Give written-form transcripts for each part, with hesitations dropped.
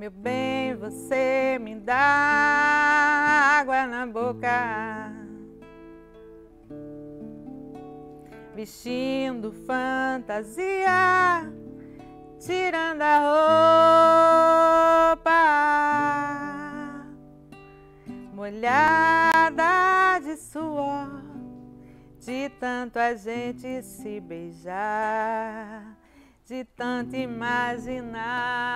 Meu bem, você me dá água na boca, vestindo fantasia, tirando a roupa, molhada de suor, de tanto a gente se beijar, de tanto imaginar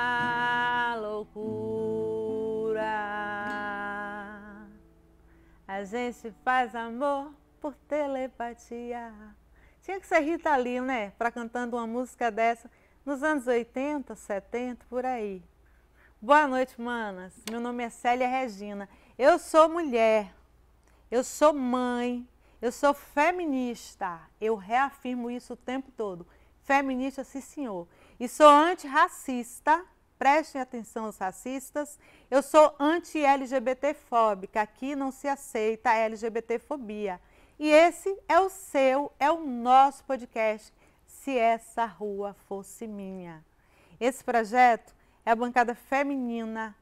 loucura. A gente faz amor por telepatia. Tinha que ser Rita Lee, né? Para cantando uma música dessa nos anos 80, 70, por aí. Boa noite, manas. Meu nome é Célia Regina. Eu sou mulher, eu sou mãe, eu sou feminista. Eu reafirmo isso o tempo todo. Feminista, sim, senhor. E sou antirracista. Prestem atenção os racistas. Eu sou anti-LGBT-fóbica. Aqui não se aceita a LGBT-fobia. E esse é o seu, é o nosso podcast, Se Essa Rua Fosse Minha. Esse projeto é a bancada feminina,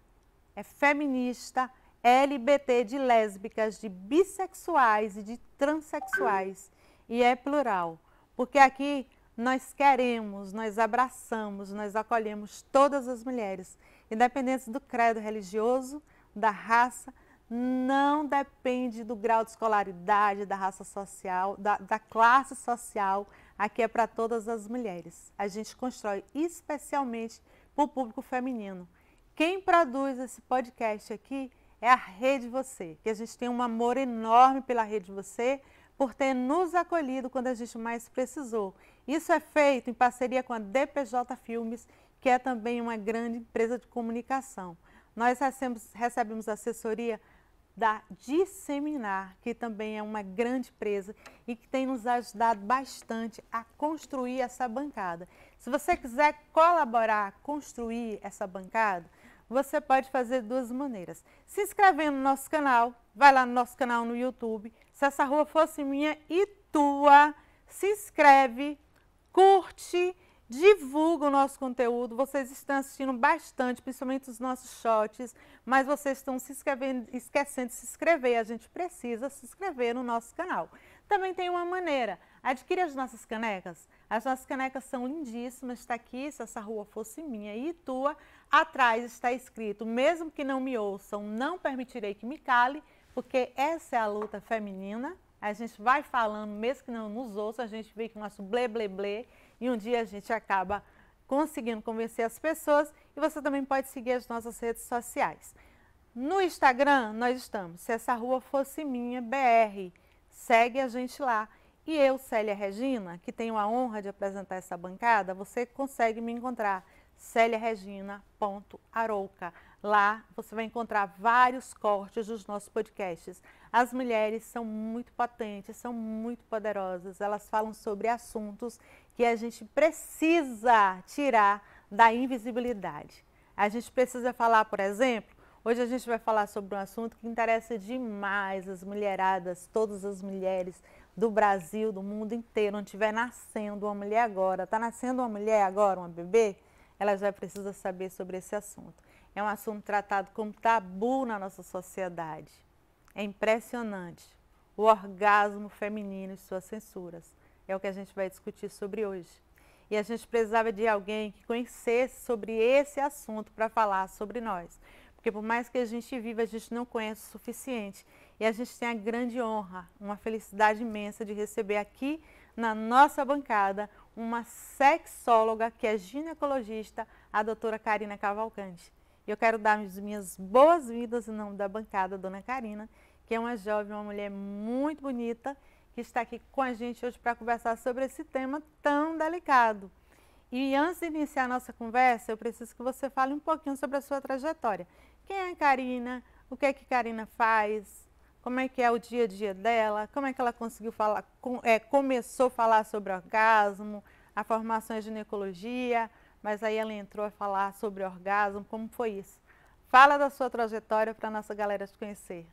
é feminista, LGBT, de lésbicas, de bissexuais e de transexuais. E é plural, porque aqui nós queremos, nós abraçamos, nós acolhemos todas as mulheres, independente do credo religioso, da raça, não depende do grau de escolaridade, da raça social, da classe social, aqui é para todas as mulheres. A gente constrói especialmente para o público feminino. Quem produz esse podcast aqui é a Rede Você, que a gente tem um amor enorme pela Rede Você, por ter nos acolhido quando a gente mais precisou. Isso é feito em parceria com a DPJ Filmes, que é também uma grande empresa de comunicação. Nós recebemos assessoria da Disseminar, que também é uma grande empresa e que tem nos ajudado bastante a construir essa bancada. Se você quiser colaborar, construir essa bancada, você pode fazer de duas maneiras. Se inscrevendo no nosso canal, vai lá no nosso canal no YouTube, Se Essa Rua Fosse Minha e Tua, se inscreve, curte, divulga o nosso conteúdo. Vocês estão assistindo bastante, principalmente os nossos shorts, mas vocês estão se inscrevendo, esquecendo de se inscrever. A gente precisa se inscrever no nosso canal. Também tem uma maneira, adquire as nossas canecas. As nossas canecas são lindíssimas, está aqui, Se Essa Rua Fosse Minha e Tua. Atrás está escrito, mesmo que não me ouçam, não permitirei que me cale, porque essa é a luta feminina. A gente vai falando, mesmo que não nos ouça, a gente vê que o nosso blé, blé, blé, e um dia a gente acaba conseguindo convencer as pessoas. E você também pode seguir as nossas redes sociais. No Instagram, nós estamos, Se Essa Rua Fosse Minha, BR. Segue a gente lá. E eu, Célia Regina, que tenho a honra de apresentar essa bancada, você consegue me encontrar, celiaregina.arouca. Lá você vai encontrar vários cortes dos nossos podcasts. As mulheres são muito potentes, são muito poderosas. Elas falam sobre assuntos que a gente precisa tirar da invisibilidade. A gente precisa falar, por exemplo, hoje a gente vai falar sobre um assunto que interessa demais as mulheradas, todas as mulheres do Brasil, do mundo inteiro, onde estiver nascendo uma mulher agora, está nascendo uma mulher agora, uma bebê, ela já precisa saber sobre esse assunto. É um assunto tratado como tabu na nossa sociedade. É impressionante. O orgasmo feminino e suas censuras. É o que a gente vai discutir sobre hoje. E a gente precisava de alguém que conhecesse sobre esse assunto para falar sobre nós. Porque por mais que a gente viva, a gente não conhece o suficiente. E a gente tem a grande honra, uma felicidade imensa de receber aqui na nossa bancada uma sexóloga que é ginecologista, a doutora Karina Cavalcante. E eu quero dar as minhas boas-vindas em nome da bancada, dona Karina, que é uma jovem, uma mulher muito bonita, que está aqui com a gente hoje para conversar sobre esse tema tão delicado. E antes de iniciar a nossa conversa, eu preciso que você fale um pouquinho sobre a sua trajetória. Quem é a Karina? O que é que Karina faz? Como é que é o dia a dia dela? Como é que ela conseguiu falar, começou a falar sobre orgasmo, a formação em ginecologia, mas aí ela entrou a falar sobre orgasmo, como foi isso? Fala da sua trajetória para a nossa galera te conhecer.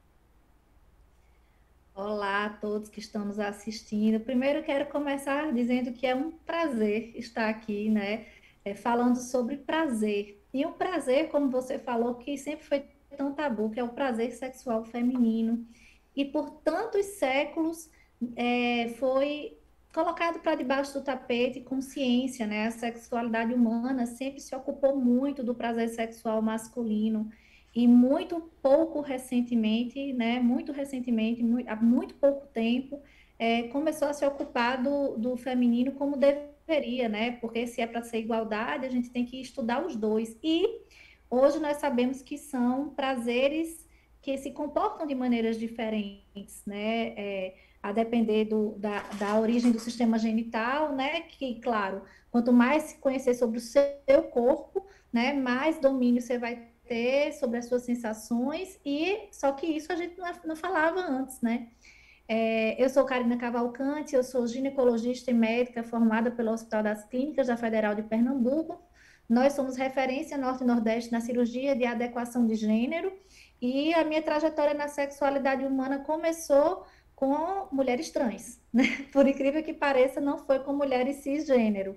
Olá a todos que estão nos assistindo. Primeiro eu quero começar dizendo que é um prazer estar aqui, né, falando sobre prazer. E um prazer, como você falou, que sempre foi tão tabu, que é o prazer sexual feminino. E por tantos séculos foi colocado para debaixo do tapete com ciência, né? A sexualidade humana sempre se ocupou muito do prazer sexual masculino e muito pouco recentemente, né? Muito recentemente, há muito pouco tempo, começou a se ocupar do feminino como deveria, né? Porque se é para ser igualdade, a gente tem que estudar os dois. E hoje nós sabemos que são prazeres que se comportam de maneiras diferentes, né? A depender da origem do sistema genital, né? Que, claro, quanto mais se conhecer sobre o seu corpo, né? Mais domínio você vai ter sobre as suas sensações, e só que isso a gente não falava antes, né? Eu sou Karina Cavalcante, eu sou ginecologista e médica formada pelo Hospital das Clínicas da Federal de Pernambuco. Nós somos referência Norte e Nordeste na cirurgia de adequação de gênero, e a minha trajetória na sexualidade humana começou com mulheres trans, né? Por incrível que pareça, não foi com mulheres cisgênero.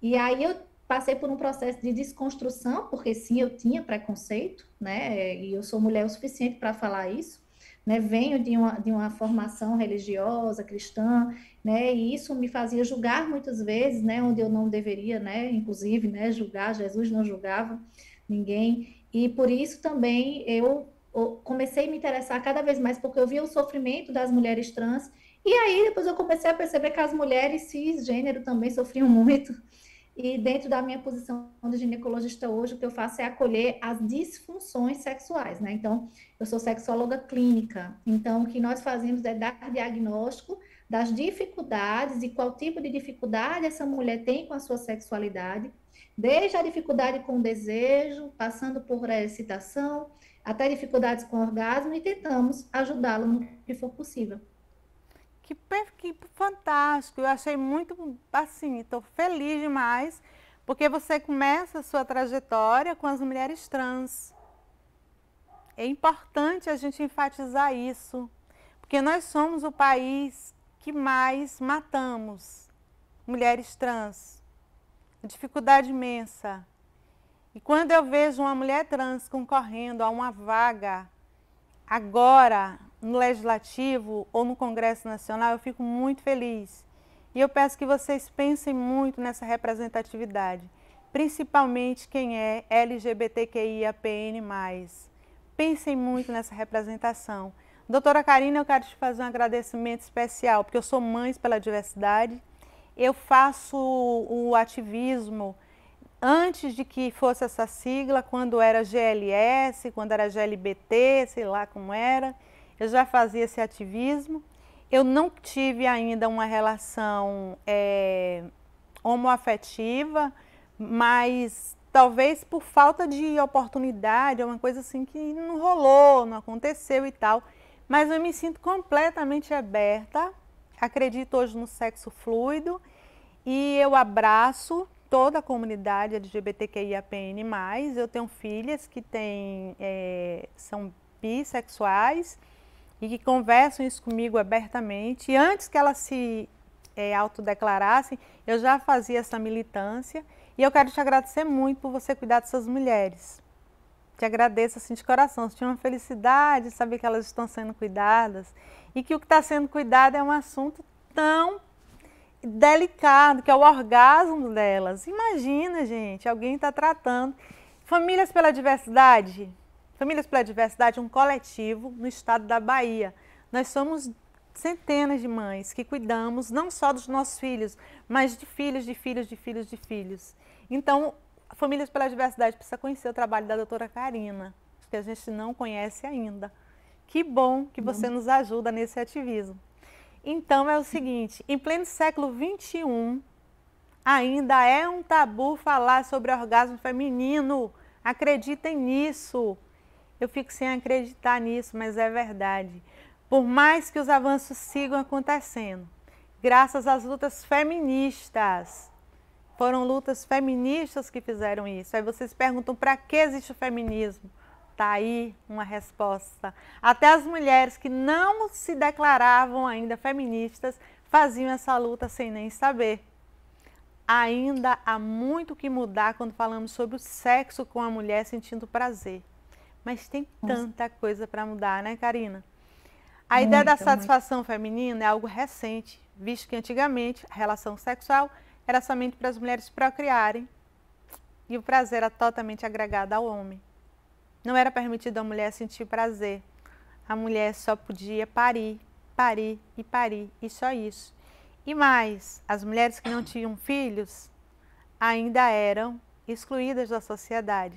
E aí eu passei por um processo de desconstrução, porque sim, eu tinha preconceito, né? E eu sou mulher o suficiente para falar isso, né? Venho de uma formação religiosa, cristã, né? E isso me fazia julgar muitas vezes, né? Onde eu não deveria, né? Inclusive, né? Julgar, Jesus não julgava ninguém. E por isso também eu comecei a me interessar cada vez mais, porque eu via o sofrimento das mulheres trans. E aí depois eu comecei a perceber que as mulheres cisgênero também sofriam muito. E dentro da minha posição de ginecologista hoje, o que eu faço é acolher as disfunções sexuais, né? Então, eu sou sexóloga clínica. Então, o que nós fazemos é dar diagnóstico das dificuldades e qual tipo de dificuldade essa mulher tem com a sua sexualidade, desde a dificuldade com o desejo, passando por excitação, até dificuldades com orgasmo, e tentamos ajudá-la no que for possível. Que fantástico, eu achei muito, assim, estou feliz demais, porque você começa a sua trajetória com as mulheres trans. É importante a gente enfatizar isso, porque nós somos o país que mais matamos mulheres trans. Dificuldade imensa. E quando eu vejo uma mulher trans concorrendo a uma vaga agora no Legislativo ou no Congresso Nacional, eu fico muito feliz. E eu peço que vocês pensem muito nessa representatividade, principalmente quem é LGBTQIAPN+. Pensem muito nessa representação. Doutora Karina, eu quero te fazer um agradecimento especial, porque eu sou Mães pela Diversidade. Eu faço o ativismo antes de que fosse essa sigla, quando era GLS, quando era GLBT, sei lá como era, eu já fazia esse ativismo. Eu não tive ainda uma relação homoafetiva, mas talvez por falta de oportunidade, uma coisa assim que não rolou, não aconteceu e tal. Mas eu me sinto completamente aberta, acredito hoje no sexo fluido e eu abraço toda a comunidade LGBTQIAPN+. Eu tenho filhas que são bissexuais e que conversam isso comigo abertamente. E antes que elas se autodeclarassem, eu já fazia essa militância. E eu quero te agradecer muito por você cuidar dessas mulheres. Te agradeço assim de coração. Tinha uma felicidade de saber que elas estão sendo cuidadas e que o que está sendo cuidado é um assunto tão delicado, que é o orgasmo delas. Imagina, gente, alguém está tratando. Famílias pela Diversidade é um coletivo no estado da Bahia. Nós somos centenas de mães que cuidamos não só dos nossos filhos, mas de filhos, de filhos, de filhos, de filhos. Então, Famílias pela Diversidade precisa conhecer o trabalho da doutora Karina, que a gente não conhece ainda. Que bom que você nos ajuda nesse ativismo. Então é o seguinte, em pleno século XXI, ainda é um tabu falar sobre orgasmo feminino. Acreditem nisso. Eu fico sem acreditar nisso, mas é verdade. Por mais que os avanços sigam acontecendo, graças às lutas feministas, foram lutas feministas que fizeram isso. Aí vocês perguntam, para que existe o feminismo? Está aí uma resposta. Até as mulheres que não se declaravam ainda feministas faziam essa luta sem nem saber. ainda há muito que mudar quando falamos sobre o sexo com a mulher sentindo prazer. Mas tem tanta coisa para mudar, né, Karina? A ideia da satisfação feminina é algo recente, visto que antigamente a relação sexual era somente para as mulheres procriarem e o prazer era totalmente agregado ao homem. Não era permitido à mulher sentir prazer. A mulher só podia parir, parir e parir, e só isso. E mais, as mulheres que não tinham filhos ainda eram excluídas da sociedade.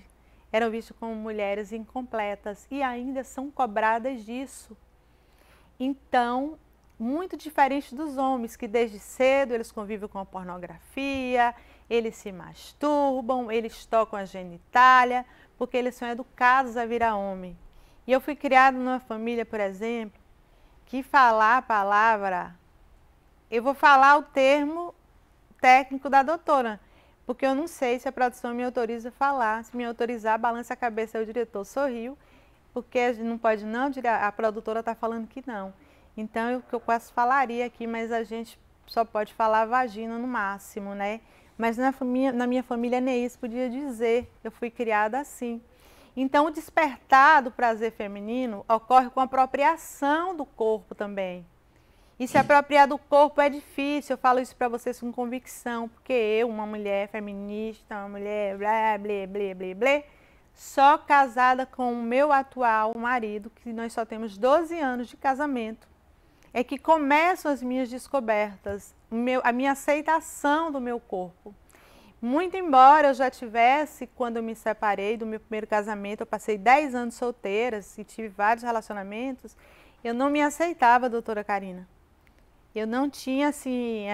Eram vistas como mulheres incompletas e ainda são cobradas disso. Então, muito diferente dos homens, que desde cedo eles convivem com a pornografia, eles se masturbam, eles tocam a genitália, porque eles são educados a virar homem. E eu fui criada numa família, por exemplo, que falar a palavra, eu vou falar o termo técnico da doutora, porque eu não sei se a produção me autoriza a falar. Se me autorizar, balança a cabeça, o diretor sorriu, porque não pode não, a produtora está falando que não. Então, eu quase falaria aqui, mas a gente só pode falar vagina no máximo, né? Mas na minha família nem isso podia dizer, eu fui criada assim. Então, o despertar do prazer feminino ocorre com a apropriação do corpo também. E se apropriar do corpo é difícil, eu falo isso para vocês com convicção, porque eu, uma mulher feminista, uma mulher blá, blá, blá, blá, blá, só casada com o meu atual marido, que nós só temos 12 anos de casamento, é que começam as minhas descobertas, a minha aceitação do meu corpo. Muito embora eu já tivesse, quando eu me separei do meu primeiro casamento, eu passei 10 anos solteiras e tive vários relacionamentos, eu não me aceitava, doutora Karina. Eu não tinha assim,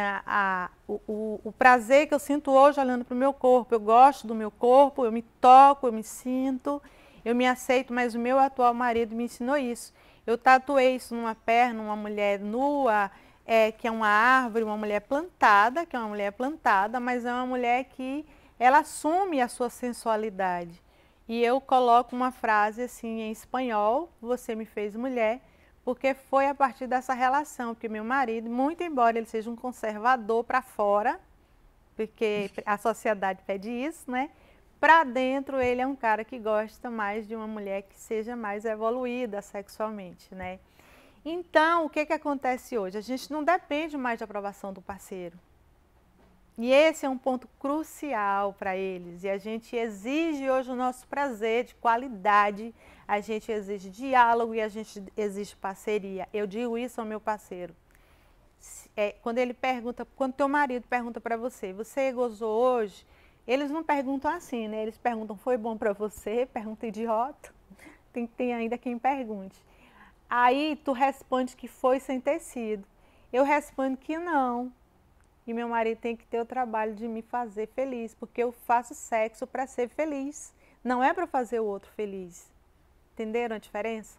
o prazer que eu sinto hoje olhando para o meu corpo. Eu gosto do meu corpo, eu me toco, eu me sinto, eu me aceito, mas o meu atual marido me ensinou isso. Eu tatuei isso numa perna, uma mulher nua, que é uma árvore, uma mulher plantada, que é uma mulher plantada, mas é uma mulher que ela assume a sua sensualidade. E eu coloco uma frase assim em espanhol: você me fez mulher, porque foi a partir dessa relação, porque meu marido, muito embora ele seja um conservador para fora, porque a sociedade pede isso, né? Para dentro ele é um cara que gosta mais de uma mulher que seja mais evoluída sexualmente, né? Então, o que acontece hoje? A gente não depende mais da aprovação do parceiro. E esse é um ponto crucial para eles. E a gente exige hoje o nosso prazer de qualidade, a gente exige diálogo e a gente exige parceria. Eu digo isso ao meu parceiro. Quando ele pergunta, quando teu marido pergunta para você, você gozou hoje? Eles não perguntam assim, né? Eles perguntam, foi bom para você? Pergunta idiota. Tem ainda quem pergunte. Aí tu responde que foi sem ter sido. Eu respondo que não. E meu marido tem que ter o trabalho de me fazer feliz, porque eu faço sexo para ser feliz, não é para fazer o outro feliz. Entenderam a diferença?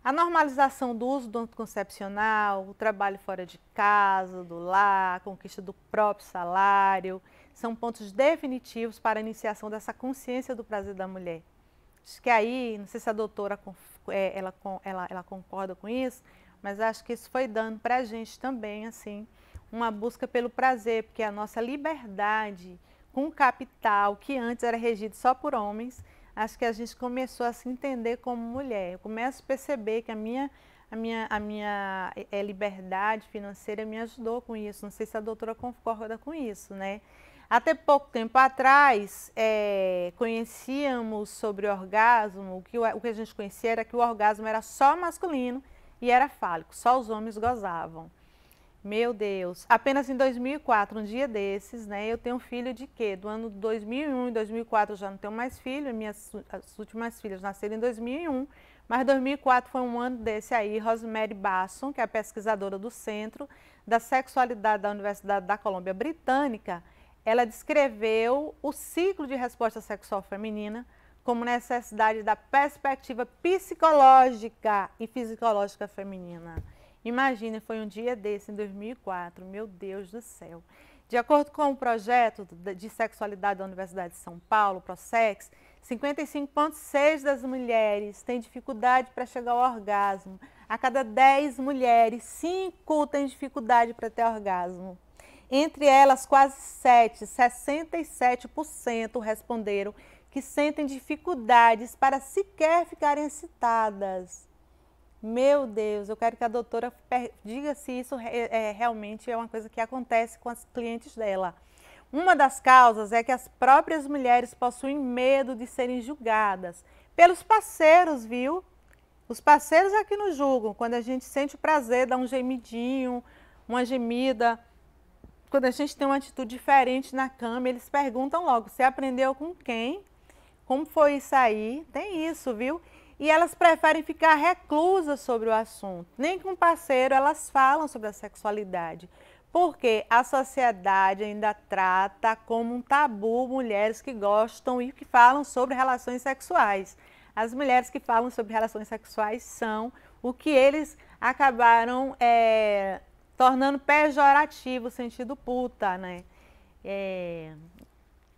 A normalização do uso do anticoncepcional, o trabalho fora de casa, do lar, a conquista do próprio salário, são pontos definitivos para a iniciação dessa consciência do prazer da mulher. Acho que aí, não sei se a doutora ela concorda com isso, mas acho que isso foi dando para a gente também, assim, uma busca pelo prazer, porque a nossa liberdade com o capital, que antes era regido só por homens, acho que a gente começou a se entender como mulher. Eu começo a perceber que a minha liberdade financeira me ajudou com isso. Não sei se a doutora concorda com isso, né? Até pouco tempo atrás, conhecíamos sobre o orgasmo, o que a gente conhecia era que o orgasmo era só masculino e era fálico, só os homens gozavam. Meu Deus, apenas em 2004, um dia desses, né, eu tenho um filho de quê? Do ano 2001 e 2004 eu já não tenho mais filho, as últimas filhas nasceram em 2001, mas 2004 foi um ano desse aí. Rosemary Basson, que é a pesquisadora do Centro da Sexualidade da Universidade da Colômbia Britânica, ela descreveu o ciclo de resposta sexual feminina como necessidade da perspectiva psicológica e fisiológica feminina. Imagina, foi um dia desse, em 2004, meu Deus do céu. De acordo com o projeto de sexualidade da Universidade de São Paulo, ProSex, 55,6% das mulheres têm dificuldade para chegar ao orgasmo. A cada 10 mulheres, 5 têm dificuldade para ter orgasmo. Entre elas, quase 67% responderam que sentem dificuldades para sequer ficarem excitadas. Meu Deus, eu quero que a doutora diga se isso realmente é uma coisa que acontece com as clientes dela. Uma das causas é que as próprias mulheres possuem medo de serem julgadas pelos parceiros, viu? Os parceiros é que nos julgam. Quando a gente sente o prazer, dá um gemidinho, uma gemida. Quando a gente tem uma atitude diferente na cama, eles perguntam logo, você aprendeu com quem? Como foi isso aí? Tem isso, viu? E elas preferem ficar reclusas sobre o assunto. Nem com o parceiro elas falam sobre a sexualidade. Porque a sociedade ainda trata como um tabu mulheres que gostam e que falam sobre relações sexuais. As mulheres que falam sobre relações sexuais são o que eles acabaram tornando pejorativo o sentido puta, né?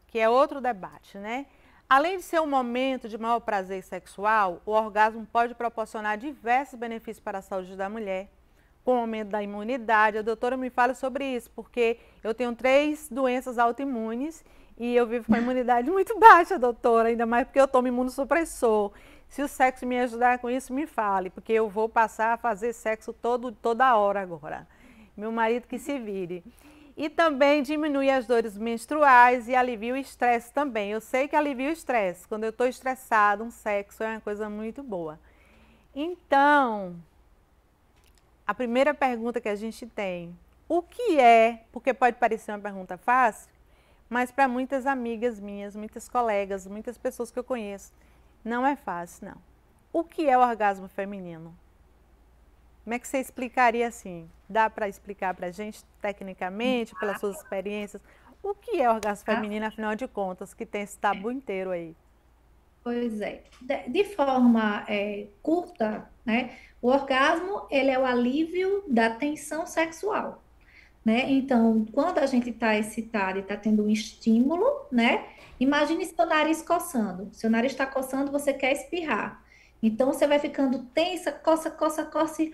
Que é outro debate, né? Além de ser um momento de maior prazer sexual, o orgasmo pode proporcionar diversos benefícios para a saúde da mulher, com o aumento da imunidade. A doutora me fala sobre isso, porque eu tenho 3 doenças autoimunes e eu vivo com a imunidade muito baixa, doutora, ainda mais porque eu tomo imunossupressor. Se o sexo me ajudar com isso, me fale, porque eu vou passar a fazer sexo toda hora agora. Meu marido que se vire. E também diminui as dores menstruais e alivia o estresse também. Eu sei que alivia o estresse. Quando eu estou estressada, um sexo é uma coisa muito boa. Então, a primeira pergunta que a gente tem, o que é, porque pode parecer uma pergunta fácil, mas para muitas amigas minhas, muitas colegas, muitas pessoas que eu conheço, não é fácil, não. O que é o orgasmo feminino? Como é que você explicaria assim? Dá para explicar para a gente tecnicamente, pelas suas experiências, o que é orgasmo feminino, afinal de contas, que tem esse tabu inteiro aí? Pois é. De forma curta, né? O orgasmo, ele é o alívio da tensão sexual, né? Então, quando a gente está excitado e está tendo um estímulo, né? Imagine seu nariz coçando. Seu nariz está coçando, você quer espirrar. Então, você vai ficando tensa, coça, coça, coça e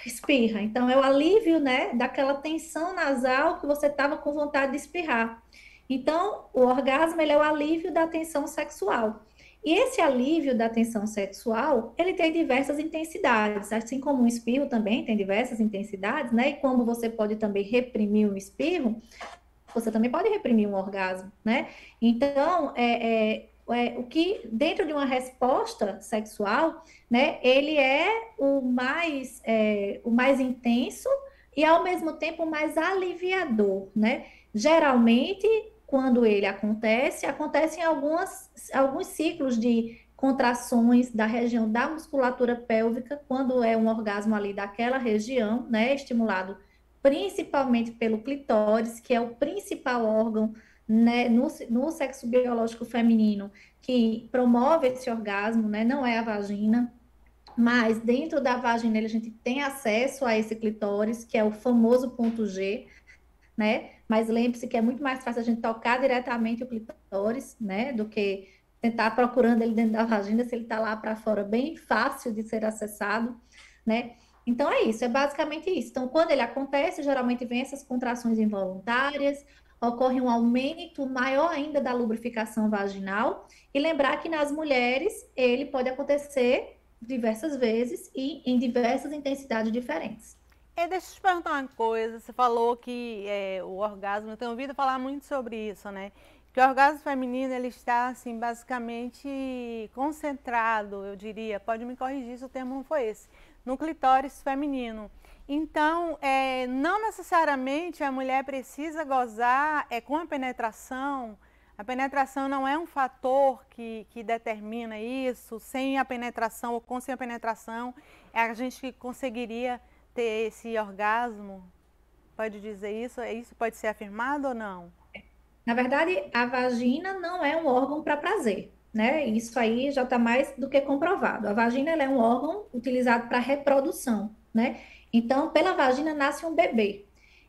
espirra. Então, é o alívio, né, daquela tensão nasal que você estava com vontade de espirrar. Então, o orgasmo, ele é o alívio da tensão sexual. E esse alívio da tensão sexual, ele tem diversas intensidades, assim como um espirro também tem diversas intensidades, né? E como você pode também reprimir um espirro, você também pode reprimir um orgasmo, né? Então, o que dentro de uma resposta sexual, né? Ele é o mais intenso e ao mesmo tempo o mais aliviador, né? Geralmente, quando ele acontece em alguns ciclos de contrações da região da musculatura pélvica, quando é um orgasmo ali daquela região, né? Estimulado principalmente pelo clitóris, que é o principal órgão, né, no sexo biológico feminino, que promove esse orgasmo, né, não é a vagina, mas dentro da vagina a gente tem acesso a esse clitóris, que é o famoso ponto G, né, mas lembre-se que é muito mais fácil a gente tocar diretamente o clitóris, né, do que tentar procurando ele dentro da vagina, se ele está lá para fora, bem fácil de ser acessado, né. Então é isso, é basicamente isso. Então, quando ele acontece, geralmente vem essas contrações involuntárias, ocorre um aumento maior ainda da lubrificação vaginal, e lembrar que nas mulheres ele pode acontecer diversas vezes e em diversas intensidades diferentes. Deixa eu te perguntar uma coisa, você falou que o orgasmo, eu tenho ouvido falar muito sobre isso, né? Que o orgasmo feminino, ele está, assim, basicamente concentrado, eu diria, pode me corrigir se o termo não foi esse, no clitóris feminino. Então, não necessariamente a mulher precisa gozar com a penetração não é um fator que determina isso, sem a penetração ou com sem a penetração, a gente conseguiria ter esse orgasmo? Pode dizer isso? Isso pode ser afirmado ou não? Na verdade, a vagina não é um órgão para prazer, né? Isso aí já está mais do que comprovado. A vagina ela é um órgão utilizado para reprodução, né? Então, pela vagina nasce um bebê.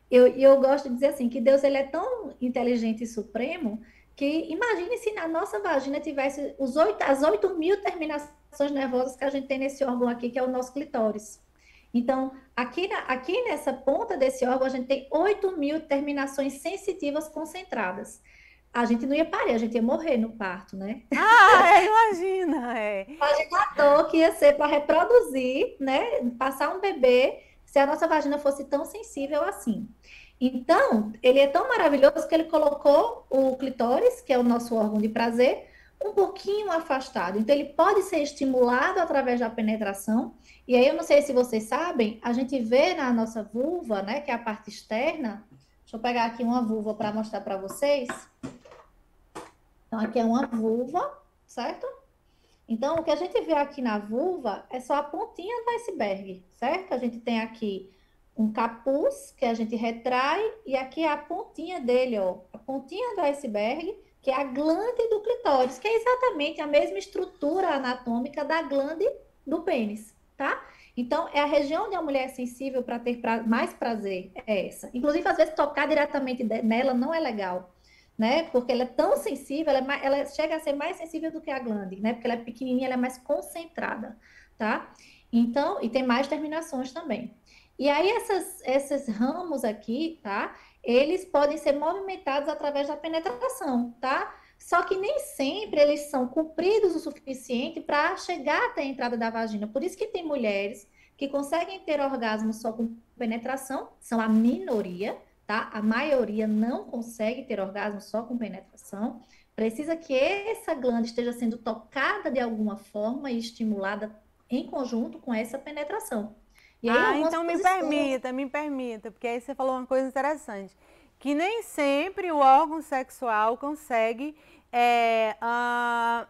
Eu gosto de dizer assim, que Deus ele é tão inteligente e supremo que imagine se na nossa vagina tivesse as 8.000 terminações nervosas que a gente tem nesse órgão aqui, que é o nosso clitóris. Então, aqui nessa ponta desse órgão, a gente tem 8.000 terminações sensitivas concentradas. A gente não ia parir, a gente ia morrer no parto, né? Ah, imagina, é. A dor que ia ser para reproduzir, né? Passar um bebê, se a nossa vagina fosse tão sensível assim. Então, ele é tão maravilhoso que ele colocou o clitóris, que é o nosso órgão de prazer, um pouquinho afastado. Então, ele pode ser estimulado através da penetração. E aí, eu não sei se vocês sabem, a gente vê na nossa vulva, né, que é a parte externa. Deixa eu pegar aqui uma vulva para mostrar para vocês. Então, aqui é uma vulva, certo? Então, o que a gente vê aqui na vulva é só a pontinha do iceberg, certo? A gente tem aqui um capuz que a gente retrai e aqui é a pontinha dele, ó, a pontinha do iceberg, que é a glande do clitóris, que é exatamente a mesma estrutura anatômica da glande do pênis, tá? Então, é a região onde a mulher é sensível para ter mais prazer, é essa. Inclusive, às vezes, tocar diretamente nela não é legal, né? Porque ela é tão sensível, ela chega a ser mais sensível do que a glande, né? Porque ela é pequenininha, ela é mais concentrada, tá? Então, e tem mais terminações também. E aí, esses ramos aqui, tá? Eles podem ser movimentados através da penetração, tá? Só que nem sempre eles são compridos o suficiente para chegar até a entrada da vagina. Por isso que tem mulheres que conseguem ter orgasmo só com penetração, são a minoria, tá? A maioria não consegue ter orgasmo só com penetração. Precisa que essa glândula esteja sendo tocada de alguma forma e estimulada em conjunto com essa penetração. E aí Ah, algumas então posições. me permita, porque aí você falou uma coisa interessante, que nem sempre o órgão sexual consegue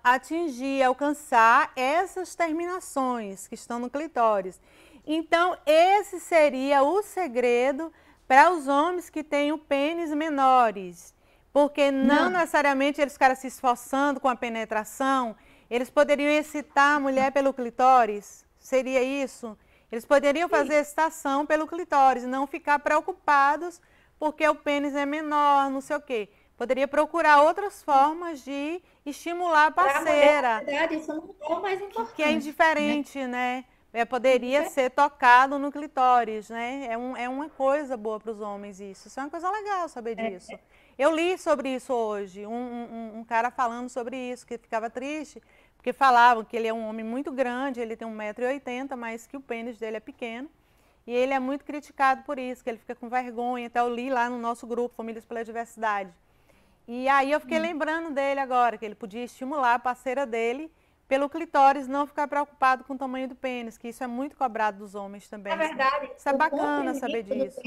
atingir, alcançar essas terminações que estão no clitóris. Então, esse seria o segredo para os homens que têm o pênis menores, porque não Não, necessariamente eles ficaram se esforçando com a penetração, eles poderiam excitar a mulher pelo clitóris, seria isso? Eles poderiam fazer excitação pelo clitóris e não ficar preocupados porque o pênis é menor, não sei o quê. Poderia procurar outras formas de estimular a para a mulher, na parceira, verdade, isso não é o mais que é importante, né? indiferente, né? Poderia ser tocado no clitóris, né? É uma coisa boa para os homens isso. Isso é uma coisa legal saber disso. Eu li sobre isso hoje, um cara falando sobre isso, que ficava triste, porque falavam que ele é um homem muito grande, ele tem 1,80 m, mas que o pênis dele é pequeno. E ele é muito criticado por isso, que ele fica com vergonha. Até eu li lá no nosso grupo, Famílias pela Diversidade. E aí eu fiquei lembrando dele agora, que ele podia estimular a parceira dele pelo clitóris, não ficar preocupado com o tamanho do pênis, que isso é muito cobrado dos homens Na também. verdade, Isso é bacana saber disso.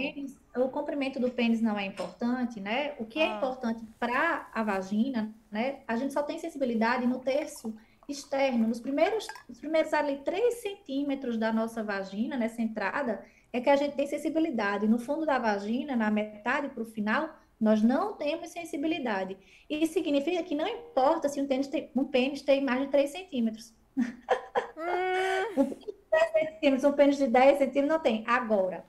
o comprimento do pênis não é importante, né? O que é Ah, importante para a vagina, né? A gente só tem sensibilidade no terço externo, nos primeiros ali 3 centímetros da nossa vagina, nessa entrada, é que a gente tem sensibilidade. No fundo da vagina, na metade para o final, nós não temos sensibilidade. Isso significa que não importa se um pênis tem mais de 3 centímetros. hum, Um pênis de 10 centímetros, um pênis de 10 centímetros não tem. Agora,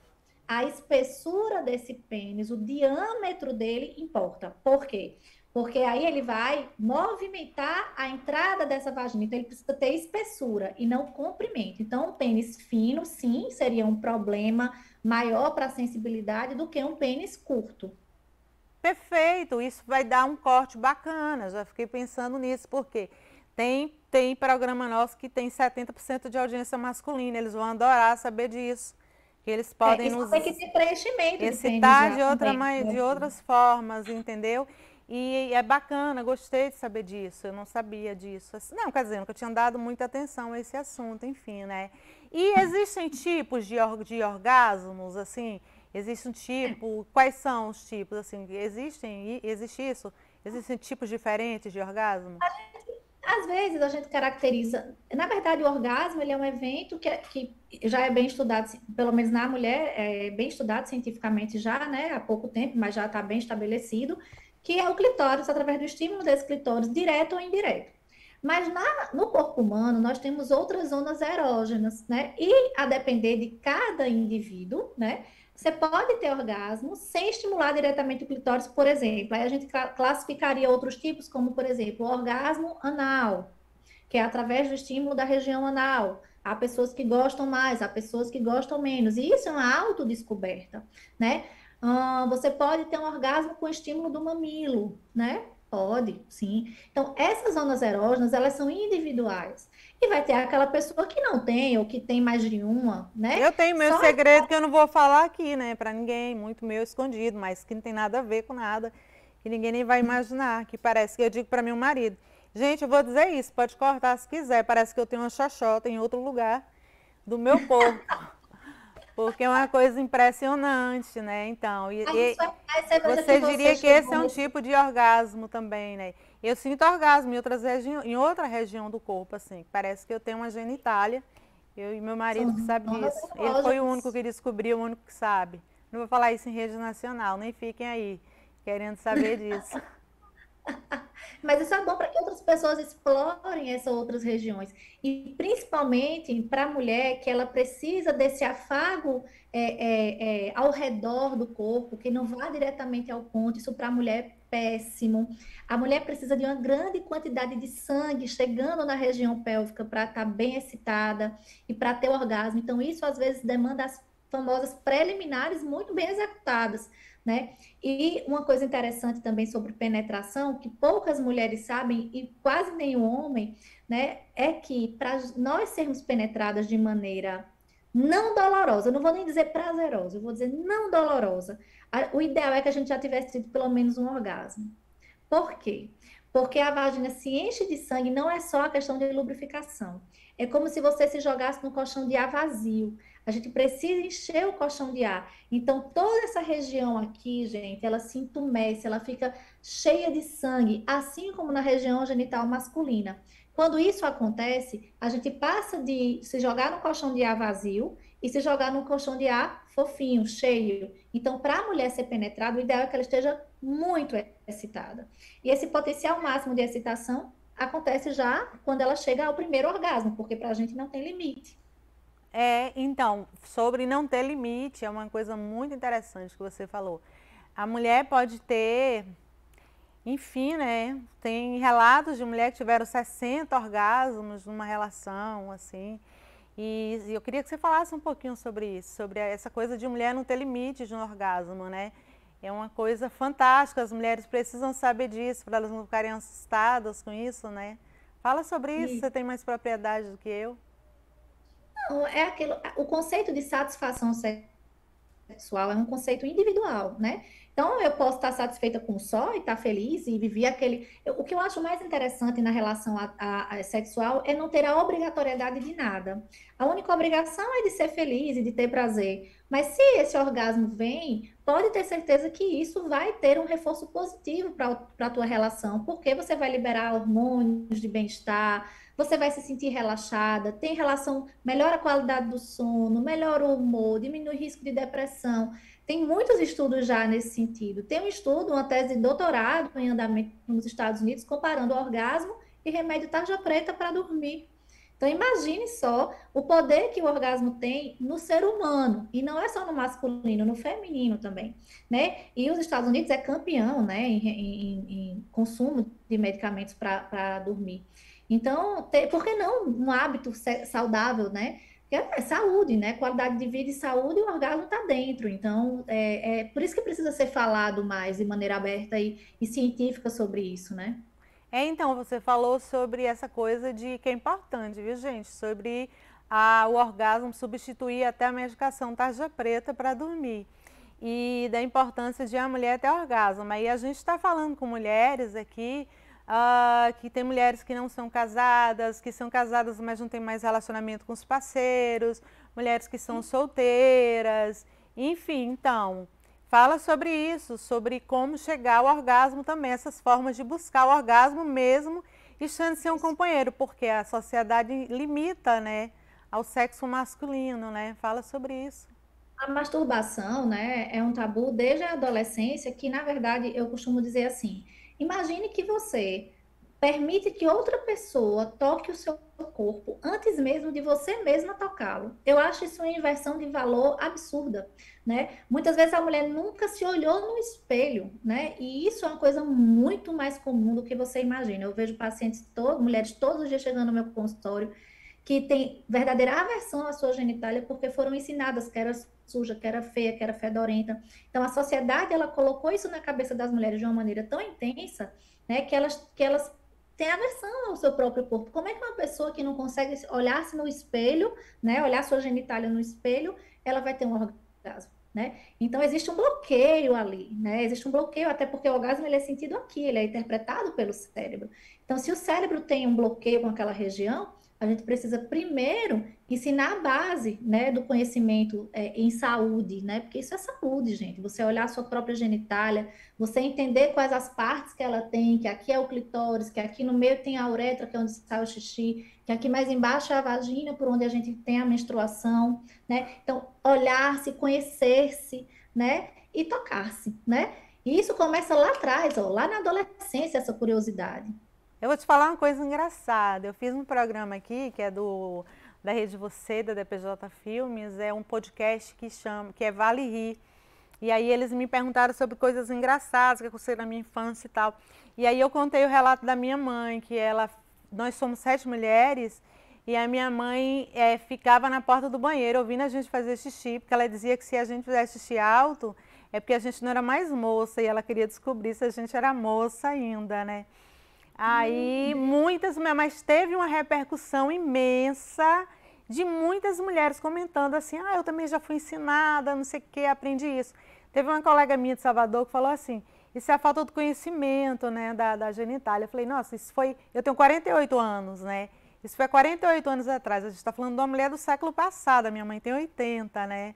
a espessura desse pênis, o diâmetro dele importa. Por quê? Porque aí ele vai movimentar a entrada dessa vagina. Então, ele precisa ter espessura e não comprimento. Então, um pênis fino, sim, seria um problema maior para a sensibilidade do que um pênis curto. perfeito, isso vai dar um corte bacana. Já fiquei pensando nisso, porque tem programa nosso que tem 70% de audiência masculina. Eles vão adorar saber disso. Que eles podem E só nos tem que ter preenchimento de pênis excitar já também. de outras formas, entendeu? E é bacana, gostei de saber disso, eu não sabia disso. Não, quer dizer, nunca tinha dado muita atenção a esse assunto, enfim, né? E existem tipos de orgasmos, assim? Existe um tipo, quais são os tipos, assim? Existe isso? Existem tipos diferentes de orgasmo? Às vezes a gente caracteriza. Na verdade, o orgasmo ele é um evento que já é bem estudado, pelo menos na mulher, é bem estudado cientificamente já, né? Há pouco tempo, mas já está bem estabelecido, que é o clitóris, através do estímulo desse clitóris, direto ou indireto. Mas no corpo humano, nós temos outras zonas erógenas, né? E a depender de cada indivíduo, né? Você pode ter orgasmo sem estimular diretamente o clitóris, por exemplo. Aí a gente classificaria outros tipos, como, por exemplo, o orgasmo anal, que é através do estímulo da região anal. Há pessoas que gostam mais, há pessoas que gostam menos. E isso é uma autodescoberta, né? Você pode ter um orgasmo com estímulo do mamilo, né? Pode, sim. Então, essas zonas erógenas, elas são individuais. E vai ter aquela pessoa que não tem, ou que tem mais de uma, né? Eu tenho meu Só segredo que eu não vou falar aqui, né, pra ninguém, muito meu escondido, mas que não tem nada a ver com nada, que ninguém nem vai imaginar, que parece que eu digo pra meu marido. Gente, eu vou dizer isso, pode cortar se quiser, parece que eu tenho uma xoxota em outro lugar do meu corpo, porque é uma coisa impressionante, né? Então, isso é, aí você veja que você você diria que esse chegou é um nesse. tipo de orgasmo também, né? Eu sinto orgasmo em outra região do corpo, assim, parece que eu tenho uma genitália. Eu e meu marido que São sabe zonas disso. Ele foi o único erógenas. que descobriu, o único que sabe. Não vou falar isso em rede nacional, nem fiquem aí querendo saber disso. Mas isso é bom para que outras pessoas explorem essas outras regiões. E principalmente para a mulher que ela precisa desse afago ao redor do corpo, que não vá diretamente ao ponto. Isso para a mulher é péssimo. A mulher precisa de uma grande quantidade de sangue chegando na região pélvica para estar bem excitada e para ter orgasmo. Então, isso às vezes demanda as famosas preliminares muito bem executadas, né? E uma coisa interessante também sobre penetração, que poucas mulheres sabem e quase nenhum homem, né, é que para nós sermos penetradas de maneira não dolorosa, eu não vou nem dizer prazerosa, eu vou dizer não dolorosa, o ideal é que a gente já tivesse tido pelo menos um orgasmo. Por quê? Porque a vagina se enche de sangue, não é só a questão de lubrificação. É como se você se jogasse no colchão de ar vazio. A gente precisa encher o colchão de ar. Então, toda essa região aqui, gente, ela se entumece, ela fica cheia de sangue, assim como na região genital masculina. Quando isso acontece, a gente passa de se jogar no colchão de ar vazio e se jogar no colchão de ar fofinho, cheio. Então, para a mulher ser penetrada, o ideal é que ela esteja muito excitada. E esse potencial máximo de excitação acontece já quando ela chega ao primeiro orgasmo, porque para a gente não tem limite. Então, sobre não ter limite, é uma coisa muito interessante que você falou. A mulher pode ter, enfim, né? Tem relatos de mulher que tiveram 60 orgasmos numa relação, assim. E eu queria que você falasse um pouquinho sobre isso, sobre essa coisa de mulher não ter limites no orgasmo, né? É uma coisa fantástica, as mulheres precisam saber disso para elas não ficarem assustadas com isso, né? Fala sobre isso, E você tem mais propriedade do que eu. não, é aquilo, o conceito de satisfação sexual é um conceito individual, né? Então, eu posso estar satisfeita com o só e estar feliz e viver aquele. O que eu acho mais interessante na relação a sexual é não ter a obrigatoriedade de nada. A única obrigação é de ser feliz e de ter prazer. Mas se esse orgasmo vem, pode ter certeza que isso vai ter um reforço positivo para a tua relação, porque você vai liberar hormônios de bem-estar, você vai se sentir relaxada, tem relação, melhora a qualidade do sono, melhora o humor, diminui o risco de depressão. Tem muitos estudos já nesse sentido. Tem um estudo, uma tese de doutorado em andamento nos Estados Unidos, comparando orgasmo e remédio tarja preta para dormir. Então, imagine só o poder que o orgasmo tem no ser humano, e não é só no masculino, no feminino também, né? E os Estados Unidos é campeão, né, em consumo de medicamentos para dormir. Então, por que não um hábito saudável, né? Que é saúde, né? Qualidade de vida e saúde, e o orgasmo está dentro. Então, é por isso que precisa ser falado mais de maneira aberta e científica sobre isso, né? Então, você falou sobre essa coisa de que é importante, viu, gente? Sobre o orgasmo substituir até a medicação tarja preta para dormir. E da importância de a mulher ter orgasmo. Aí a gente está falando com mulheres aqui, que tem mulheres que não são casadas, que são casadas, mas não tem mais relacionamento com os parceiros, mulheres que são solteiras, enfim, então. Fala sobre isso, sobre como chegar ao orgasmo também, essas formas de buscar o orgasmo mesmo estando sem um companheiro, porque a sociedade limita, né, ao sexo masculino, né? Fala sobre isso. A masturbação, né, é um tabu desde a adolescência, que na verdade eu costumo dizer assim: imagine que você permite que outra pessoa toque o seu corpo antes mesmo de você mesma tocá-lo. Eu acho isso uma inversão de valor absurda, né? Muitas vezes a mulher nunca se olhou no espelho, né? E isso é uma coisa muito mais comum do que você imagina. Eu vejo pacientes todos, mulheres todos os dias chegando no meu consultório que têm verdadeira aversão à sua genitália porque foram ensinadas que era suja, que era feia, que era fedorenta. Então, a sociedade, ela colocou isso na cabeça das mulheres de uma maneira tão intensa, né, que elas têm aversão ao seu próprio corpo. Como é que uma pessoa que não consegue olhar-se no espelho, né, olhar sua genitália no espelho, ela vai ter um orgasmo? Né? Então, existe um bloqueio ali, né? Existe um bloqueio, até porque o orgasmo ele é sentido aqui, ele é interpretado pelo cérebro. Então, se o cérebro tem um bloqueio com aquela região, a gente precisa primeiro ensinar a base, né, do conhecimento em saúde, né? Porque isso é saúde, gente. Você olhar a sua própria genitália, você entender quais as partes que ela tem, que aqui é o clitóris, que aqui no meio tem a uretra, que é onde sai o xixi, que aqui mais embaixo é a vagina, por onde a gente tem a menstruação, né? Então, olhar-se, conhecer-se, né? E tocar-se, né? E isso começa lá atrás, ó, lá na adolescência, essa curiosidade. Eu vou te falar uma coisa engraçada. Eu fiz um programa aqui que é da Rede Você, da DPJ Filmes, é um podcast que é Vale Rir. E aí eles me perguntaram sobre coisas engraçadas que aconteceram na minha infância e tal. E aí eu contei o relato da minha mãe, nós somos 7 mulheres, e a minha mãe ficava na porta do banheiro ouvindo a gente fazer xixi, porque ela dizia que se a gente fizesse xixi alto, é porque a gente não era mais moça, e ela queria descobrir se a gente era moça ainda, né? Aí mas teve uma repercussão imensa de muitas mulheres comentando assim, eu também já fui ensinada, não sei o que, aprendi isso. Teve uma colega minha de Salvador que falou assim, isso é a falta do conhecimento, né, da genitália. Eu falei, nossa, eu tenho 48 anos, né, isso foi há 48 anos atrás, a gente está falando de uma mulher do século passado, a minha mãe tem 80, né.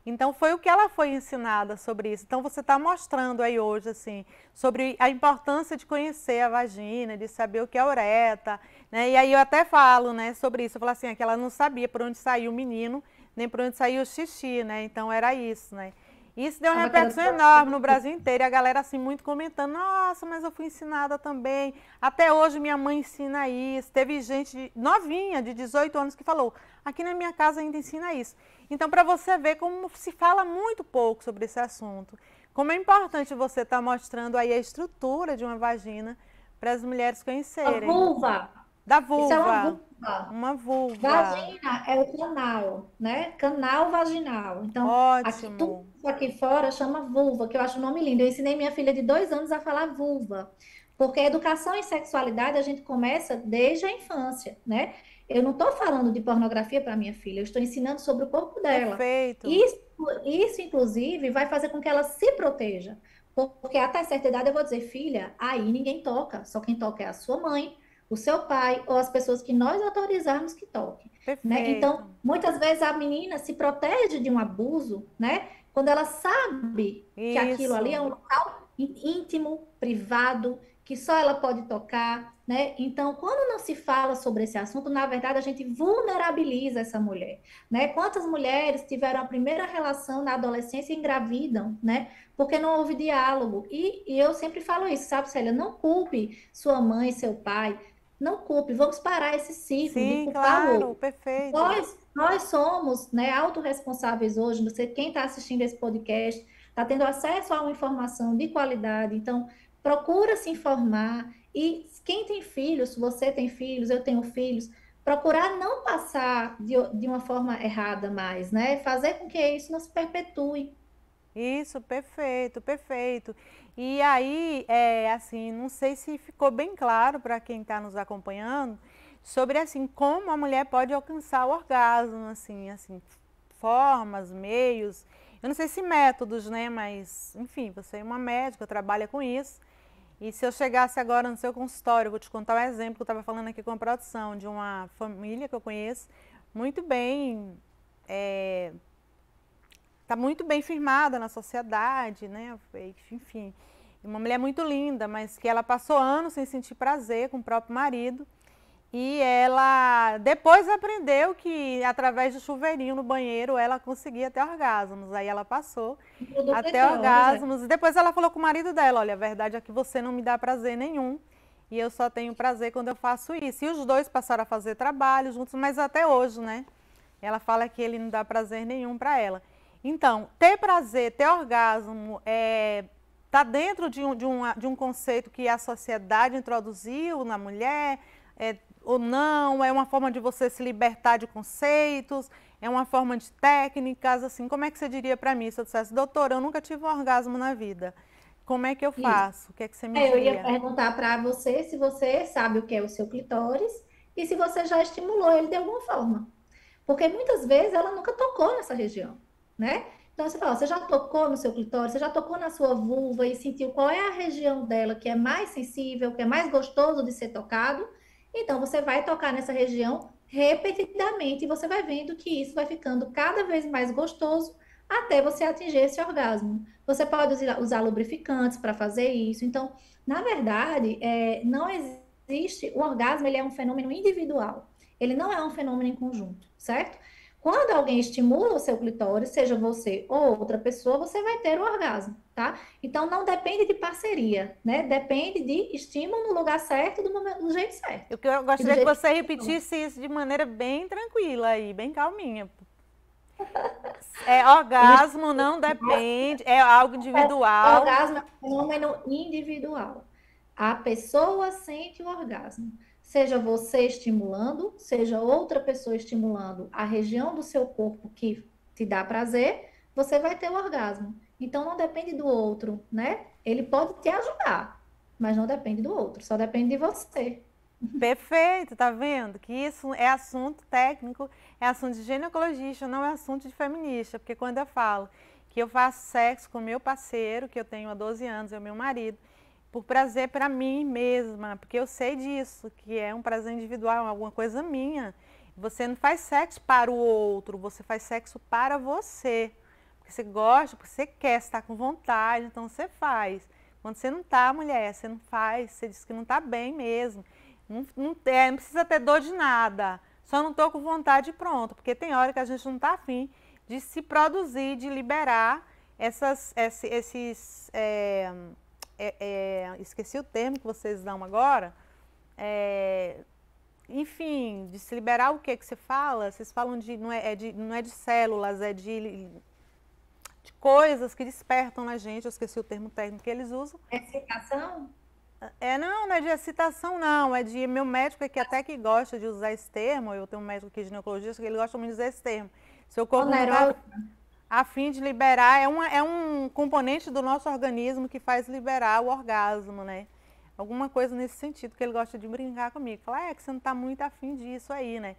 Então, foi o que ela foi ensinada sobre isso. Então, você está mostrando aí hoje, assim, sobre a importância de conhecer a vagina, de saber o que é uretra, né? E aí eu até falo, né, sobre isso. Eu falo assim, que ela não sabia por onde saía o menino, nem por onde saía o xixi, né? Então, era isso, né? Isso deu uma repercussão enorme no Brasil inteiro, e a galera assim muito comentando, nossa, mas eu fui ensinada também, até hoje minha mãe ensina isso, teve gente novinha, de 18 anos, que falou, aqui na minha casa ainda ensina isso. Então, para você ver como se fala muito pouco sobre esse assunto, como é importante você estar mostrando aí a estrutura de uma vagina para as mulheres conhecerem. A vulva. Da vulva. Isso é uma vulva. Uma vulva. Vagina é o canal, né? Canal vaginal. Então, aqui, Ótimo. tudo aqui fora chama vulva, que eu acho o nome lindo. Eu ensinei minha filha de 2 anos a falar vulva, porque a educação em sexualidade a gente começa desde a infância, né? Eu não estou falando de pornografia para minha filha, eu estou ensinando sobre o corpo dela. Perfeito. Isso, inclusive, vai fazer com que ela se proteja. Porque até certa idade eu vou dizer, filha, aí ninguém toca, só quem toca é a sua mãe, o seu pai ou as pessoas que nós autorizarmos que toquem, né? Então, muitas vezes a menina se protege de um abuso, né? Quando ela sabe que aquilo ali é um local íntimo, privado, que só ela pode tocar, né? Então, quando não se fala sobre esse assunto, na verdade, a gente vulnerabiliza essa mulher, né? Quantas mulheres tiveram a primeira relação na adolescência e engravidam, né? Porque não houve diálogo. E eu sempre falo isso, sabe, Célia? Não culpe sua mãe, seu pai, não culpe, vamos parar esse ciclo de culpar o outro. Perfeito. Nós somos, né, autorresponsáveis hoje, quem está assistindo esse podcast, está tendo acesso a uma informação de qualidade, então procura se informar, e quem tem filhos, você tem filhos, eu tenho filhos, procurar não passar de uma forma errada mais, né, fazer com que isso não se perpetue. Isso, perfeito, perfeito. E aí, assim, não sei se ficou bem claro para quem está nos acompanhando, sobre, assim, como a mulher pode alcançar o orgasmo, assim, formas, meios, eu não sei se métodos, né, mas, enfim, você é uma médica, trabalha com isso, e se eu chegasse agora no seu consultório, eu vou te contar um exemplo que eu estava falando aqui com a produção, de uma família que eu conheço, muito bem, está muito bem firmada na sociedade, né, enfim, uma mulher muito linda, mas que ela passou anos sem sentir prazer com o próprio marido, e ela depois aprendeu que através do chuveirinho no banheiro ela conseguia ter orgasmos, aí ela passou a ter orgasmos, e depois ela falou com o marido dela, olha, a verdade é que você não me dá prazer nenhum, e eu só tenho prazer quando eu faço isso, e os dois passaram a fazer trabalho juntos, mas até hoje, né, ela fala que ele não dá prazer nenhum para ela. Então, ter prazer, ter orgasmo, está dentro de um conceito que a sociedade introduziu na mulher, ou não? É uma forma de você se libertar de conceitos? É uma forma de técnicas? Assim, como é que você diria para mim se eu dissesse, doutora, eu nunca tive um orgasmo na vida. Como é que eu Isso. faço? O que é que você me Eu ia diria? perguntar para você se você sabe o que é o seu clitóris e se você já estimulou ele de alguma forma. Porque muitas vezes ela nunca tocou nessa região, né? Então você fala, você já tocou no seu clitóris, você já tocou na sua vulva e sentiu qual é a região dela que é mais sensível, que é mais gostoso de ser tocado. Então você vai tocar nessa região repetidamente e você vai vendo que isso vai ficando cada vez mais gostoso até você atingir esse orgasmo. Você pode usar lubrificantes para fazer isso. Então, na verdade, não existe o orgasmo, ele é um fenômeno individual. Ele não é um fenômeno em conjunto, certo? Quando alguém estimula o seu clitóris, seja você ou outra pessoa, você vai ter o orgasmo, tá? Então não depende de parceria, né? Depende de estímulo no lugar certo, do jeito certo. Eu E do gostaria que jeito você que for. repetisse isso de maneira bem tranquila e bem calminha. Orgasmo não depende, é algo O individual. orgasmo é um fenômeno individual. A pessoa sente o orgasmo. Seja você estimulando, seja outra pessoa estimulando a região do seu corpo que te dá prazer, você vai ter o orgasmo. Então não depende do outro, né? Ele pode te ajudar, mas não depende do outro, só depende de você. Perfeito, tá vendo? Que isso é assunto técnico, é assunto de ginecologista, não é assunto de feminista. Porque quando eu falo que eu faço sexo com meu parceiro, que eu tenho há 12 anos, é o meu marido, por prazer para mim mesma, porque eu sei disso, que é um prazer individual, é alguma coisa minha. Você não faz sexo para o outro, você faz sexo para você. Porque você gosta, porque você quer, você está com vontade, então você faz. Quando você não está, mulher, você não faz, você diz que não está bem mesmo. Não precisa ter dor de nada. Só não estou com vontade e pronto. Porque tem hora que a gente não está afim de se produzir, de liberar esqueci o termo que vocês dão agora. Enfim, de se liberar o que você fala? Vocês falam de não é de células, é de coisas que despertam na gente. Eu esqueci o termo técnico que eles usam. Excitação? Não é de excitação, não. É de meu médico é que até que gosta de usar esse termo. Eu tenho um médico aqui ginecologista que ele gosta muito de usar esse termo. Seu corpo não está a fim de liberar, é um componente do nosso organismo que faz liberar o orgasmo, né? Alguma coisa nesse sentido que ele gosta de brincar comigo. Falar, que você não está muito afim disso aí, né?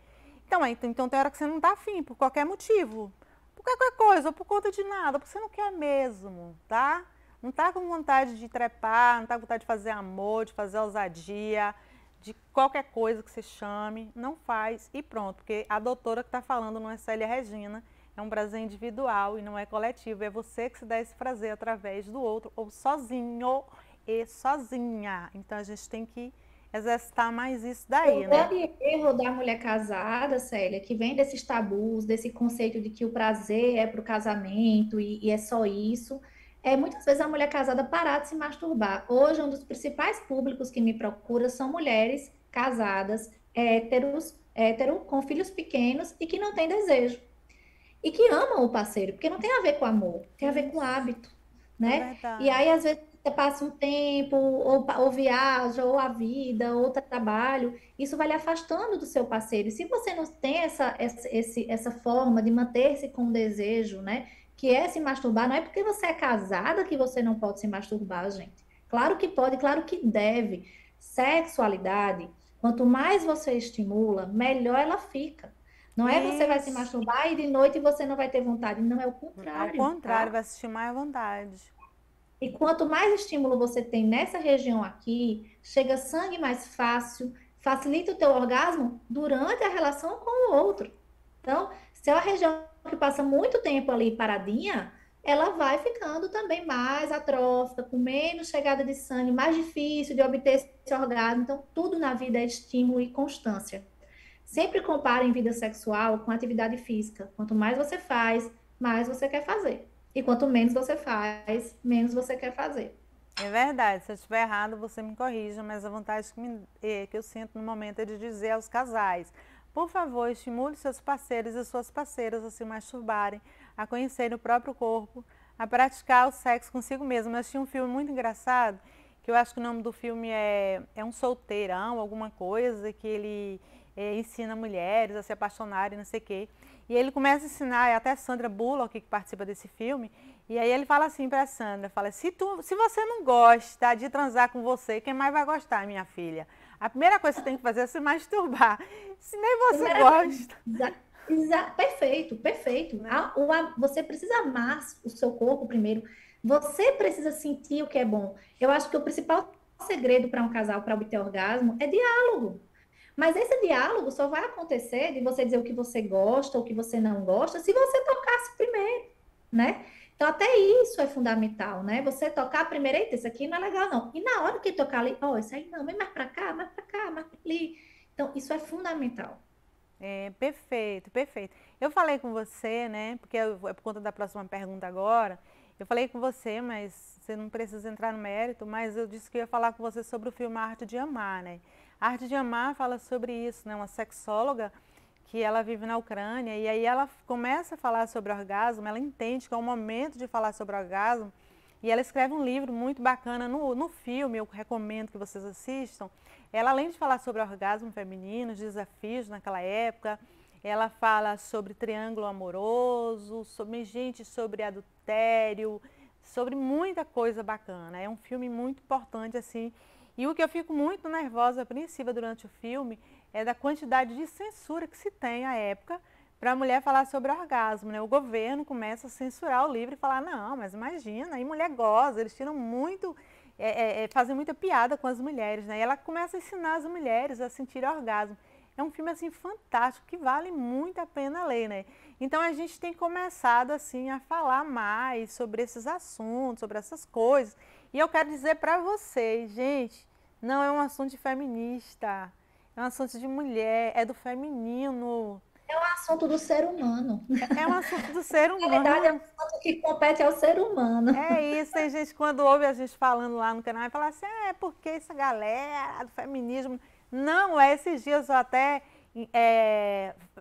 Então tem hora que você não está afim, por qualquer motivo. Por qualquer coisa, ou por conta de nada, porque você não quer mesmo, tá? Não tá com vontade de trepar, não tá com vontade de fazer amor, de fazer ousadia, de qualquer coisa que você chame, não faz e pronto. Porque a doutora que está falando não é Célia Regina, é um prazer individual e não é coletivo. É você que se dá esse prazer através do outro, ou sozinho e sozinha. Então a gente tem que exercitar mais isso daí, O né? grande erro da mulher casada, Célia, que vem desses tabus, desse conceito de que o prazer é para o casamento e é só isso, é muitas vezes a mulher casada parar de se masturbar. Hoje, um dos principais públicos que me procura são mulheres casadas, hétero, com filhos pequenos e que não têm desejo. E que amam o parceiro, porque não tem a ver com amor, tem a ver com Isso, hábito, é né? E verdade. aí, às vezes, você passa um tempo, ou viaja, ou a vida, ou trabalho, isso vai lhe afastando do seu parceiro. E se você não tem essa forma de manter-se com o desejo, né? Que é se masturbar, não é porque você é casada que você não pode se masturbar, gente. Claro que pode, claro que deve. Sexualidade, quanto mais você estimula, melhor ela fica. Não é você vai se Isso. masturbar e de noite você não vai ter vontade. Não, é o Ao contrário, contrário, tá? vai assistir mais à vontade. E quanto mais estímulo você tem nessa região aqui, chega sangue mais fácil, facilita o teu orgasmo durante a relação com o outro. Então, se é uma região que passa muito tempo ali paradinha, ela vai ficando também mais atrófica, com menos chegada de sangue, mais difícil de obter esse orgasmo. Então, tudo na vida é estímulo e constância. Sempre comparem vida sexual com atividade física. Quanto mais você faz, mais você quer fazer. E quanto menos você faz, menos você quer fazer. É verdade, se eu estiver errado, você me corrija, mas a vontade que eu sinto no momento é de dizer aos casais, por favor, estimule seus parceiros e suas parceiras a se masturbarem, a conhecerem o próprio corpo, a praticar o sexo consigo mesmo. Eu assisti um filme muito engraçado, que eu acho que o nome do filme é Um Solteirão, alguma coisa, que ele ensina mulheres a se apaixonarem, não sei o quê. E ele começa a ensinar, é até Sandra Bullock que participa desse filme, e aí ele fala assim para Sandra, fala, se você não gosta de transar com você, quem mais vai gostar, minha filha? A primeira coisa que você tem que fazer é se masturbar. Se nem você gosta. Perfeito, perfeito. Né? Você precisa amar o seu corpo primeiro. Você precisa sentir o que é bom. Eu acho que o principal segredo para um casal para obter orgasmo é diálogo. Mas esse diálogo só vai acontecer de você dizer o que você gosta, o que você não gosta, se você tocasse primeiro, né? Então, até isso é fundamental, né? Você tocar primeiro, eita, isso aqui não é legal, não. E na hora que tocar ali, ó, isso aí não, vem mais para cá, mais para cá, mais para ali. Então, isso é fundamental. Perfeito, perfeito. Eu falei com você, né? Porque é por conta da próxima pergunta agora. Eu falei com você, mas você não precisa entrar no mérito, mas eu disse que eu ia falar com você sobre o filme A Arte de Amar, né? A Arte de Amar fala sobre isso, né? Uma sexóloga que ela vive na Ucrânia e aí ela começa a falar sobre orgasmo, ela entende que é o momento de falar sobre orgasmo e ela escreve um livro muito bacana no filme, eu recomendo que vocês assistam. Ela, além de falar sobre orgasmo feminino, os desafios naquela época, ela fala sobre triângulo amoroso, sobre adultério, sobre muita coisa bacana. É um filme muito importante, assim. E o que eu fico muito nervosa, apreensiva durante o filme, é da quantidade de censura que se tem à época para a mulher falar sobre orgasmo, né? O governo começa a censurar o livro e falar, não, mas imagina, aí mulher goza, eles tiram muito, fazem muita piada com as mulheres, né? E ela começa a ensinar as mulheres a sentir orgasmo. É um filme, assim, fantástico, que vale muito a pena ler, né? Então, a gente tem começado, assim, a falar mais sobre esses assuntos, sobre essas coisas. E eu quero dizer para vocês, gente, não é um assunto de feminista, é um assunto de mulher, é do feminino. É um assunto do ser humano. É um assunto do ser Na verdade, é um humano. assunto que compete ao ser humano. É isso, tem gente quando ouve a gente falando lá no canal e fala assim, porque essa galera do feminismo. Não, esses dias eu até,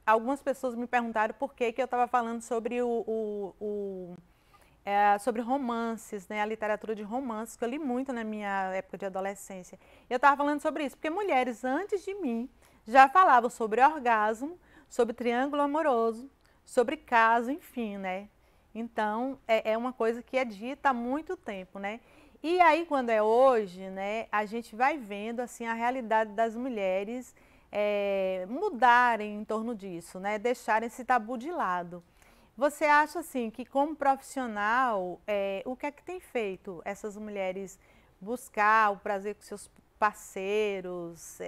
algumas pessoas me perguntaram por que eu estava falando sobre sobre romances, né, a literatura de romances, que eu li muito na minha época de adolescência. Eu estava falando sobre isso, porque mulheres antes de mim já falavam sobre orgasmo, sobre triângulo amoroso, sobre caso, enfim, né? Então, é uma coisa que é dita há muito tempo, né? E aí, quando é hoje, né, a gente vai vendo, assim, a realidade das mulheres mudarem em torno disso, né? Deixarem esse tabu de lado. Você acha, assim, que como profissional, o que é que tem feito essas mulheres buscar o prazer com seus parceiros?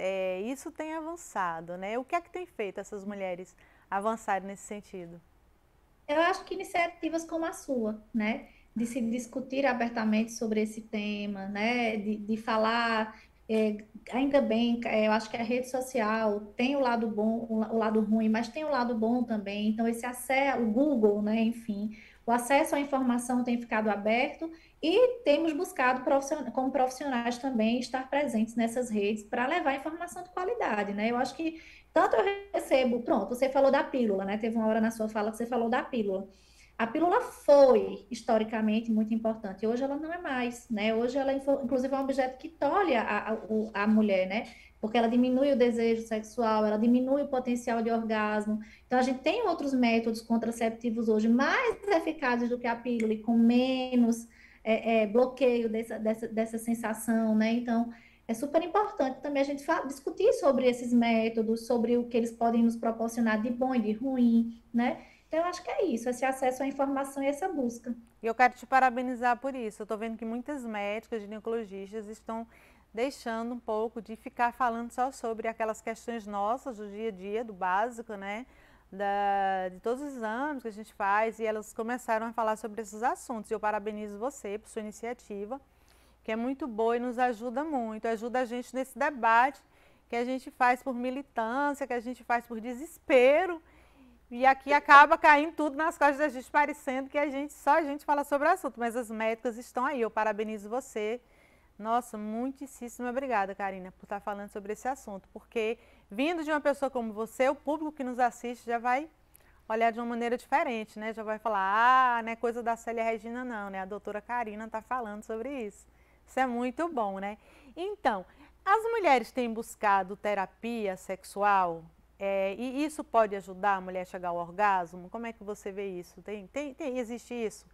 Isso tem avançado, né? O que é que tem feito essas mulheres avançarem nesse sentido? Eu acho que iniciativas como a sua, né? De se discutir abertamente sobre esse tema, né? De falar, é, ainda bem, eu acho que a rede social tem o lado bom, o lado ruim, mas tem o lado bom também. Então, esse acesso, o Google, né? Enfim, o acesso à informação tem ficado aberto e temos buscado, como profissionais também, estar presentes nessas redes para levar informação de qualidade, né? Eu acho que tanto eu recebo, pronto, você falou da pílula, né? Teve uma hora na sua fala que você falou da pílula. A pílula foi historicamente muito importante, hoje ela não é mais, né? Hoje ela, inclusive, é um objeto que tolhe a mulher, né? Porque ela diminui o desejo sexual, ela diminui o potencial de orgasmo. Então, a gente tem outros métodos contraceptivos hoje mais eficazes do que a pílula e com menos bloqueio dessa sensação, né? Então, é super importante também a gente discutir sobre esses métodos, sobre o que eles podem nos proporcionar de bom e de ruim, né? Então, eu acho que é isso, esse acesso à informação e essa busca. E eu quero te parabenizar por isso. Eu estou vendo que muitas médicas, ginecologistas estão deixando um pouco de ficar falando só sobre aquelas questões nossas do dia a dia, do básico, né? De todos os exames que a gente faz, e elas começaram a falar sobre esses assuntos. E eu parabenizo você por sua iniciativa, que é muito boa e nos ajuda muito. Ajuda a gente nesse debate que a gente faz por militância, que a gente faz por desespero. E aqui acaba caindo tudo nas costas da gente, parecendo que só a gente fala sobre o assunto, mas as médicas estão aí. Eu parabenizo você. Nossa, muitíssimo obrigada, Karina, por estar falando sobre esse assunto, porque vindo de uma pessoa como você, o público que nos assiste já vai olhar de uma maneira diferente, né? Já vai falar, não é coisa da Célia Regina não, né? A doutora Karina está falando sobre isso. Isso é muito bom, né? Então, as mulheres têm buscado terapia sexual, e isso pode ajudar a mulher a chegar ao orgasmo? Como é que você vê isso? Existe isso?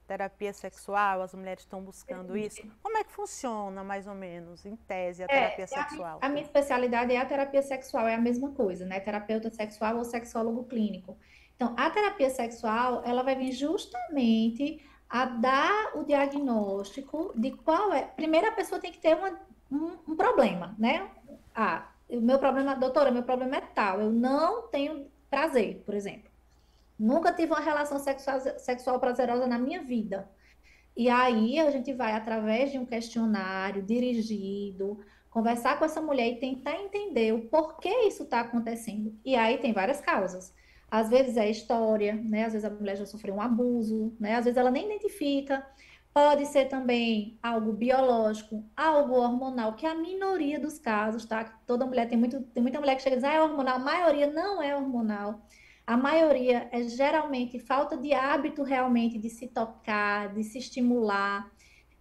Terapia sexual, as mulheres estão buscando isso? Como é que funciona, mais ou menos, em tese, a terapia sexual? A minha especialidade é a terapia sexual, é a mesma coisa, né? Terapeuta sexual ou sexólogo clínico. Então, a terapia sexual, ela vai vir justamente a dar o diagnóstico de qual é. Primeiro, a pessoa tem que ter um problema, né? Ah, o meu problema, doutora, meu problema é tal, eu não tenho prazer, por exemplo. Nunca tive uma relação sexual prazerosa na minha vida. E aí a gente vai, através de um questionário dirigido, conversar com essa mulher e tentar entender o porquê isso está acontecendo. E aí tem várias causas. Às vezes é história, né? Às vezes a mulher já sofreu um abuso, né? Às vezes ela nem identifica. Pode ser também algo biológico, algo hormonal, que é a minoria dos casos, tá? Toda mulher tem muita mulher que chega e diz, ah, é hormonal. A maioria não é hormonal. A maioria é geralmente falta de hábito realmente de se tocar, de se estimular,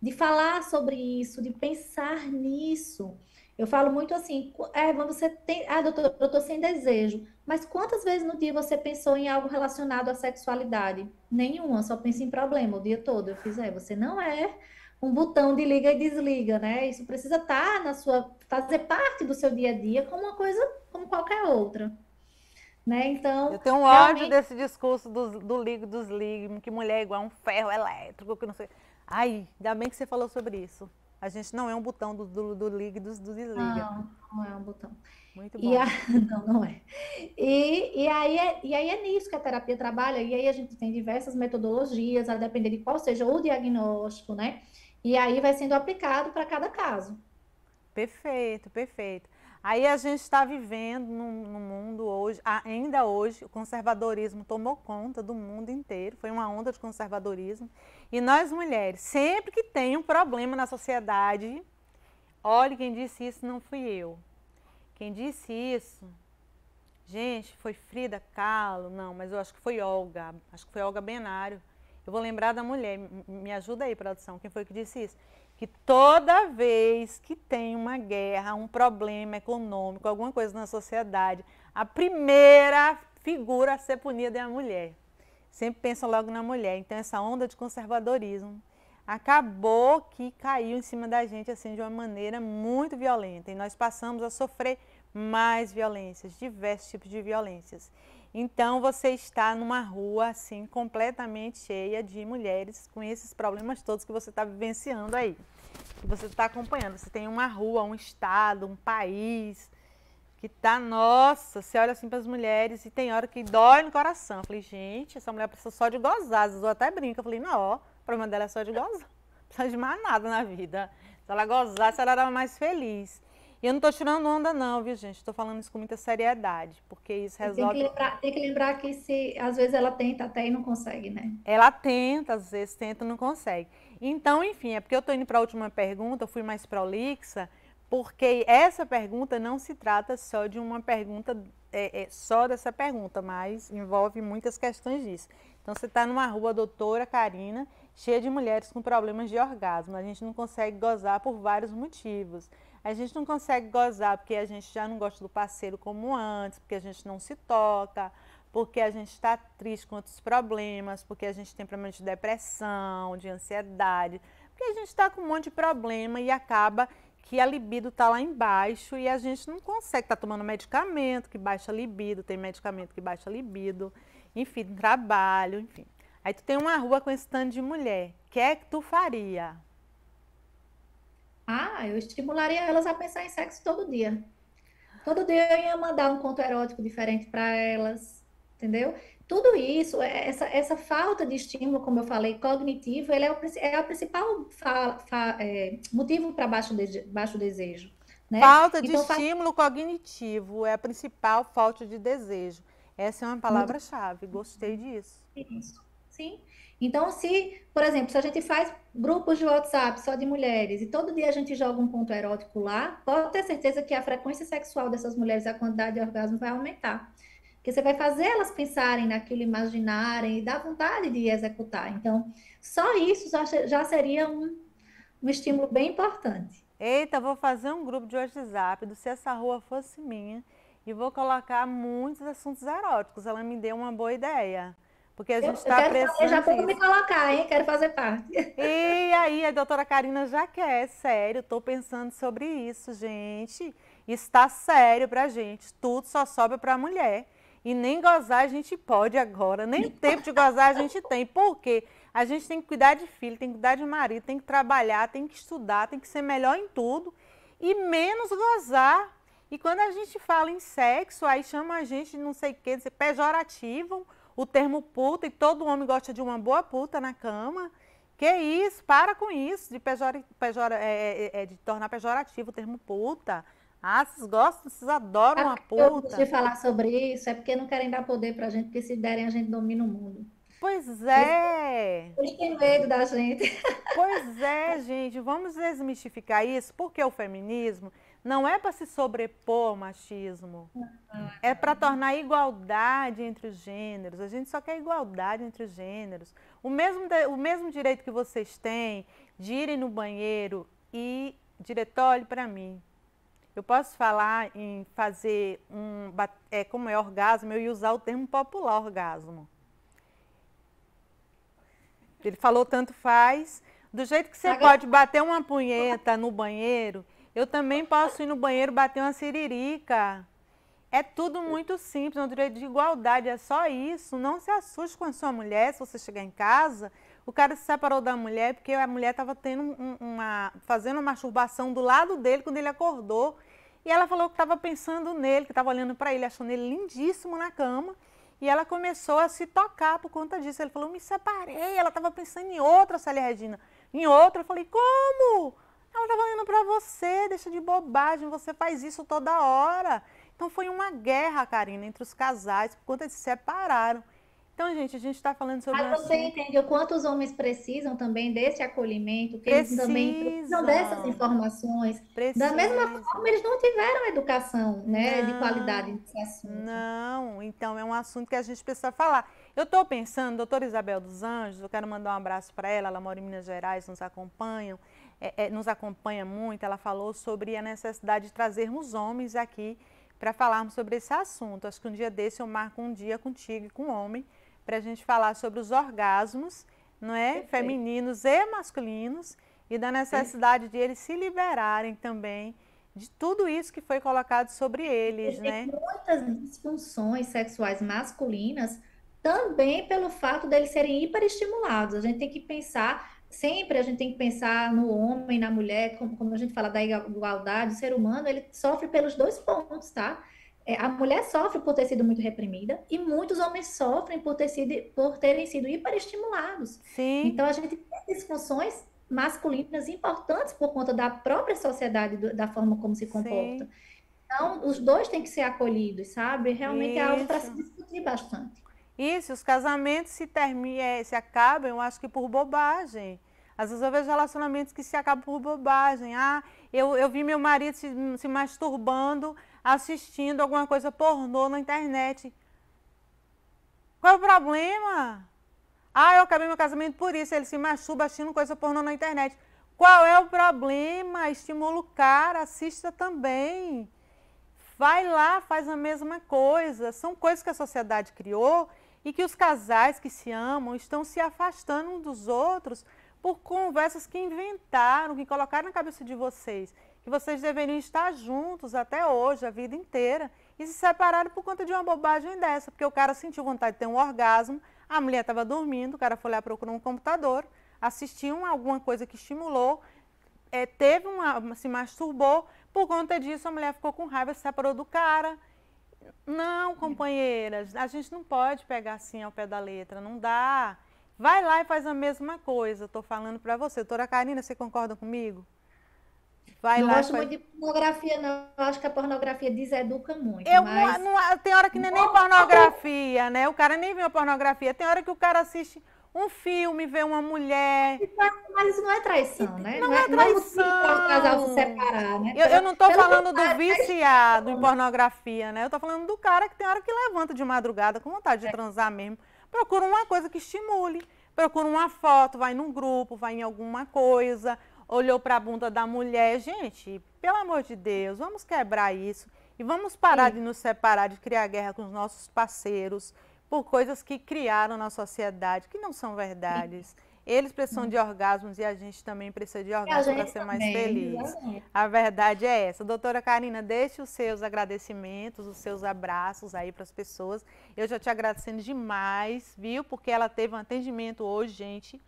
de falar sobre isso, de pensar nisso. Eu falo muito assim, quando você tem, ah, doutor, eu estou sem desejo, mas quantas vezes no dia você pensou em algo relacionado à sexualidade? Nenhuma, só pensa em problema o dia todo. Eu fiz, você não é um botão de liga e desliga, né? Isso precisa estar fazer parte do seu dia a dia como uma coisa, como qualquer outra, né? Eu Então, tenho um ódio realmente, desse discurso do ligue dos ligue, que mulher é igual a um ferro elétrico, que não sei. Ai, ainda bem que você falou sobre isso. A gente não é um botão do ligue do desliga. não é um botão. Muito E a... bom. Não, não é. E aí é nisso que a terapia trabalha, e aí a gente tem diversas metodologias, a depender de qual seja o diagnóstico, né? E aí vai sendo aplicado para cada caso. Perfeito, perfeito. Aí a gente está vivendo no mundo hoje, ainda hoje, o conservadorismo tomou conta do mundo inteiro, foi uma onda de conservadorismo. E nós mulheres, sempre que tem um problema na sociedade, olha, quem disse isso não fui eu. Quem disse isso, gente, foi Frida Kahlo, não, mas eu acho que foi Olga Benário. Eu vou lembrar da mulher, me ajuda aí, produção, quem foi que disse isso? Que toda vez que tem uma guerra, um problema econômico, alguma coisa na sociedade, a primeira figura a ser punida é a mulher. Sempre pensam logo na mulher. Então essa onda de conservadorismo acabou que caiu em cima da gente assim de uma maneira muito violenta. E nós passamos a sofrer mais violências, diversos tipos de violências. Então você está numa rua assim completamente cheia de mulheres com esses problemas todos que você está vivenciando aí, que você está acompanhando. Você tem uma rua, um estado, um país que tá, nossa, você olha assim para as mulheres e tem hora que dói no coração. Eu falei, gente, essa mulher precisa só de gozar. Às vezes eu até brinco. Eu falei, não, o problema dela é só de gozar. Não precisa de mais nada na vida. Se ela gozasse, ela era mais feliz. E eu não estou tirando onda não, viu, gente? Estou falando isso com muita seriedade, porque isso resolve... Tem que lembrar que se às vezes ela tenta até e não consegue, né? Ela tenta, às vezes tenta, não consegue. Então, enfim, é porque eu estou indo para a última pergunta, eu fui mais prolixa, porque essa pergunta não se trata só de uma pergunta, só dessa pergunta, mas envolve muitas questões disso. Então, você está numa rua, doutora Karina, cheia de mulheres com problemas de orgasmo. A gente não consegue gozar por vários motivos. A gente não consegue gozar porque a gente já não gosta do parceiro como antes, porque a gente não se toca, porque a gente está triste com outros problemas, porque a gente tem problemas de depressão, de ansiedade, porque a gente está com um monte de problema e acaba que a libido está lá embaixo e a gente não consegue, está tomando medicamento que baixa a libido, tem medicamento que baixa a libido, enfim, trabalho, enfim. Aí tu tem uma rua com esse tanto de mulher, o que é que tu faria? Ah, eu estimularia elas a pensar em sexo todo dia. Todo dia eu ia mandar um conto erótico diferente para elas, entendeu? Tudo isso, essa falta de estímulo, como eu falei, cognitivo, ele é é o principal motivo para baixo desejo, né? Falta de Então, estímulo cognitivo é a principal falta de desejo. Essa é uma muito palavra-chave, gostei disso. isso, sim. Então, se, por exemplo, se a gente faz grupos de WhatsApp só de mulheres e todo dia a gente joga um ponto erótico lá, pode ter certeza que a frequência sexual dessas mulheres, a quantidade de orgasmo vai aumentar. Porque você vai fazer elas pensarem naquilo, imaginarem e dar vontade de executar. Então, só isso já seria um estímulo bem importante. Eita, vou fazer um grupo de WhatsApp do Se Essa Rua Fosse Minha e vou colocar muitos assuntos eróticos. Ela me deu uma boa ideia, porque a gente Eu está quero fazer, já precisando vou me disso. colocar, hein? Quero fazer parte. E aí, a doutora Karina já quer, sério, estou pensando sobre isso, gente. Está sério pra gente, tudo só sobra pra mulher. E nem gozar a gente pode agora, nem tempo de gozar a gente tem. Por quê? A gente tem que cuidar de filho, tem que cuidar de marido, tem que trabalhar, tem que estudar, tem que ser melhor em tudo e menos gozar. E quando a gente fala em sexo, aí chama a gente de não sei o que, pejorativo, o termo puta, e todo homem gosta de uma boa puta na cama. Que isso, para com isso, de tornar pejorativo o termo puta. Ah, vocês gostam, vocês adoram Sabe uma por que eu gosto de puta. falar sobre isso? É porque não querem dar poder pra gente, porque se derem a gente domina o mundo. Pois Eles, é, eles têm medo da gente. pois é, gente, vamos desmistificar isso, porque o feminismo não é para se sobrepor ao machismo, é para tornar a igualdade entre os gêneros. A gente só quer igualdade entre os gêneros. O mesmo direito que vocês têm de irem no banheiro e, diretor, olhe para mim. Eu posso falar em fazer como é orgasmo, eu ia usar o termo popular orgasmo. Ele falou tanto faz. Do jeito que você Agora, pode bater uma punheta no banheiro, eu também posso ir no banheiro bater uma siririca. É tudo muito simples, é um direito de igualdade, é só isso. Não se assuste com a sua mulher, se você chegar em casa, o cara se separou da mulher porque a mulher estava fazendo uma masturbação do lado dele quando ele acordou. E ela falou que estava pensando nele, que estava olhando para ele, achando ele lindíssimo na cama. E ela começou a se tocar por conta disso. Ele falou, me separei. Ela estava pensando em outra, Célia Regina. Em outra. Eu falei, como? Ela estava olhando para você, deixa de bobagem, você faz isso toda hora. Então foi uma guerra, Karina, entre os casais, por conta de se separaram. Então, gente, a gente está falando sobre um mas você assunto. entende o quanto os homens precisam também desse acolhimento, que eles também precisam dessas Precisam, informações. Da mesma precisam. forma, eles não tiveram educação, né, de qualidade Não, nesse assunto. não. Então é um assunto que a gente precisa falar. Eu estou pensando, doutora Isabel dos Anjos, eu quero mandar um abraço para ela mora em Minas Gerais, nos acompanha muito. Ela falou sobre a necessidade de trazermos homens aqui para falarmos sobre esse assunto. Acho que um dia desse eu marco um dia contigo e com um homem para a gente falar sobre os orgasmos, não é? Perfeito. Femininos e masculinos e da necessidade de eles se liberarem também de tudo isso que foi colocado sobre eles, Existem né? muitas disfunções sexuais masculinas também pelo fato deles serem hiperestimulados. A gente tem que pensar, sempre a gente tem que pensar no homem, na mulher, como a gente fala da igualdade, o ser humano, ele sofre pelos dois pontos, tá? A mulher sofre por ter sido muito reprimida e muitos homens sofrem por terem sido hiperestimulados. Sim, Então, a gente tem disfunções masculinas importantes por conta da própria sociedade, da forma como se comporta. sim, Então, os dois têm que ser acolhidos, sabe? Realmente é algo para se isso. discutir bastante. Isso, os casamentos se acabam, eu acho que por bobagem. Às vezes eu vejo relacionamentos que se acabam por bobagem. Ah, eu vi meu marido se masturbando, assistindo alguma coisa pornô na internet. Qual é o problema? Ah, eu acabei meu casamento por isso, ele se masturba assistindo coisa pornô na internet. Qual é o problema? Estimula o cara, assista também. Vai lá, faz a mesma coisa. São coisas que a sociedade criou e que os casais que se amam estão se afastando uns dos outros por conversas que inventaram, que colocaram na cabeça de vocês, que vocês deveriam estar juntos até hoje, a vida inteira, e se separaram por conta de uma bobagem dessa, porque o cara sentiu vontade de ter um orgasmo, a mulher estava dormindo, o cara foi lá procurar um computador, assistiu alguma coisa que estimulou, se masturbou, por conta disso a mulher ficou com raiva, se separou do cara. Não, companheiras, a gente não pode pegar assim ao pé da letra, não dá. Vai lá e faz a mesma coisa, estou falando para você. Doutora Karina, você concorda comigo? Vai Não lá e gosto faz... muito de pornografia, não. Eu acho que a pornografia deseduca muito, Eu mas tem hora que não é nem pornografia, né? O cara nem viu a pornografia. Tem hora que o cara assiste um filme, vê uma mulher. mas isso não é traição, né? Não é Não é motivo para o casal se traição. separar, né? Eu não estou Pelo falando do contrário, viciado em pornografia, né? Eu estou falando do cara que tem hora que levanta de madrugada com vontade de transar mesmo. Procura uma coisa que estimule. Procura uma foto, vai num grupo, vai em alguma coisa. olhou para a bunda da mulher. Gente, pelo amor de Deus, vamos quebrar isso e vamos parar de nos separar, de criar guerra com os nossos parceiros por coisas que criaram na sociedade, que não são verdades. Eles precisam de orgasmos e a gente também precisa de orgasmos para ser mais feliz. Exatamente. A verdade é essa. Doutora Karina, deixe os seus agradecimentos, os seus abraços aí para as pessoas. Eu já te agradecendo demais, viu? Porque ela teve um atendimento hoje, gente,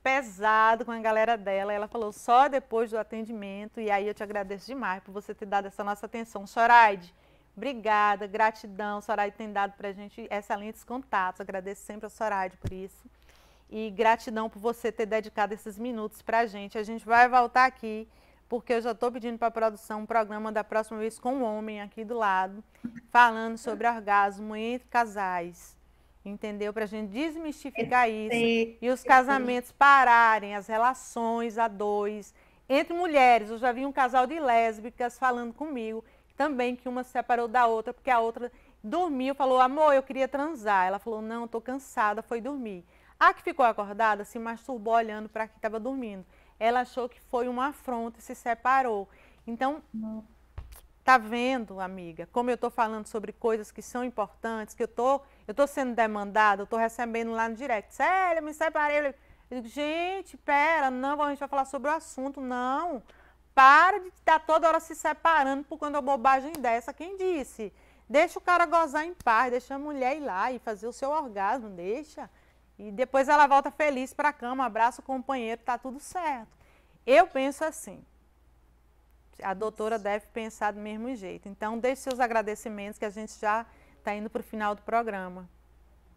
pesado com a galera dela. Ela falou só depois do atendimento e aí eu te agradeço demais por você ter dado essa nossa atenção. Soraide, obrigada, gratidão. Soraide tem dado para a gente excelentes contatos. Agradeço sempre a Soraide por isso. E gratidão por você ter dedicado esses minutos para a gente. A gente vai voltar aqui, porque eu já estou pedindo para a produção um programa da próxima vez com um homem aqui do lado, falando sobre orgasmo entre casais, entendeu? Para a gente desmistificar isso e os casamentos pararem, as relações a dois, entre mulheres. Eu já vi um casal de lésbicas falando comigo também que uma se separou da outra, porque a outra dormiu, falou, amor, eu queria transar. Ela falou, não, estou cansada, foi dormir. A que ficou acordada se masturbou olhando para quem estava dormindo. Ela achou que foi uma afronta e se separou. Então, tá vendo, amiga, como eu estou falando sobre coisas que são importantes, que eu tô sendo demandada, eu estou recebendo lá no direct. Sério, me separei. Eu digo, gente, pera, não, a gente vai falar sobre o assunto, não. Para de estar toda hora se separando por conta de uma bobagem dessa. Quem disse? Deixa o cara gozar em paz, deixa a mulher ir lá e fazer o seu orgasmo, deixa. E depois ela volta feliz para a cama, abraça o companheiro, tá tudo certo. Eu penso assim, a doutora deve pensar do mesmo jeito. Então, deixe seus agradecimentos, que a gente já está indo para o final do programa.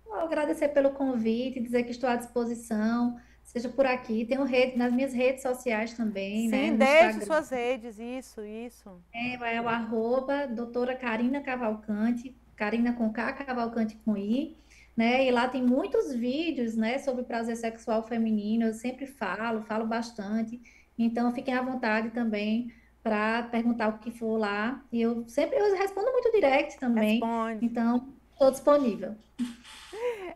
Vou agradecer pelo convite, dizer que estou à disposição, seja por aqui. Tenho rede, nas minhas redes sociais também, né? Sim, No deixe Instagram. suas redes, isso. É o arroba doutora Karina Cavalcante, Karina com K, Cavalcante com I. Né? E lá tem muitos vídeos, né, sobre prazer sexual feminino. Eu sempre falo bastante. Então, fiquem à vontade também para perguntar o que for lá. E eu respondo muito direct também. Responde. Então, estou disponível.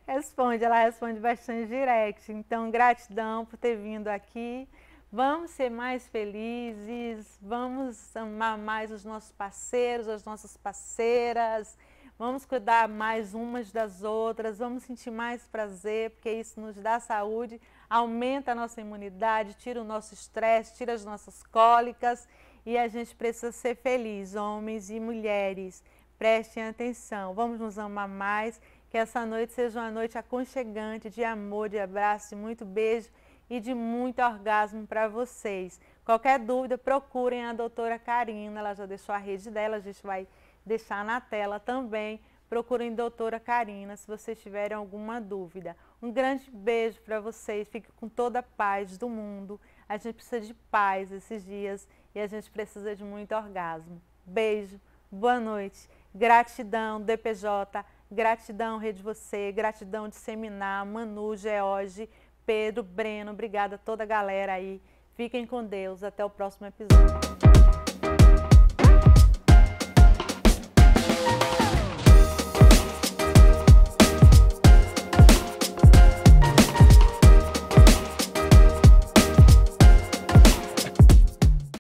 Ela responde bastante direct. Então, gratidão por ter vindo aqui. Vamos ser mais felizes, vamos amar mais os nossos parceiros, as nossas parceiras. Vamos cuidar mais umas das outras, vamos sentir mais prazer, porque isso nos dá saúde, aumenta a nossa imunidade, tira o nosso estresse, tira as nossas cólicas e a gente precisa ser feliz, homens e mulheres. Prestem atenção, vamos nos amar mais, que essa noite seja uma noite aconchegante, de amor, de abraço, de muito beijo e de muito orgasmo para vocês. Qualquer dúvida, procurem a doutora Karina, ela já deixou a rede dela, a gente vai deixar na tela também. Procurem doutora Karina se vocês tiverem alguma dúvida. Um grande beijo para vocês, fiquem com toda a paz do mundo. A gente precisa de paz esses dias e a gente precisa de muito orgasmo. Beijo, boa noite, gratidão DPJ, gratidão Rede Você, gratidão de Seminar, Manu, George, Pedro, Breno, obrigada a toda a galera aí. Fiquem com Deus, até o próximo episódio.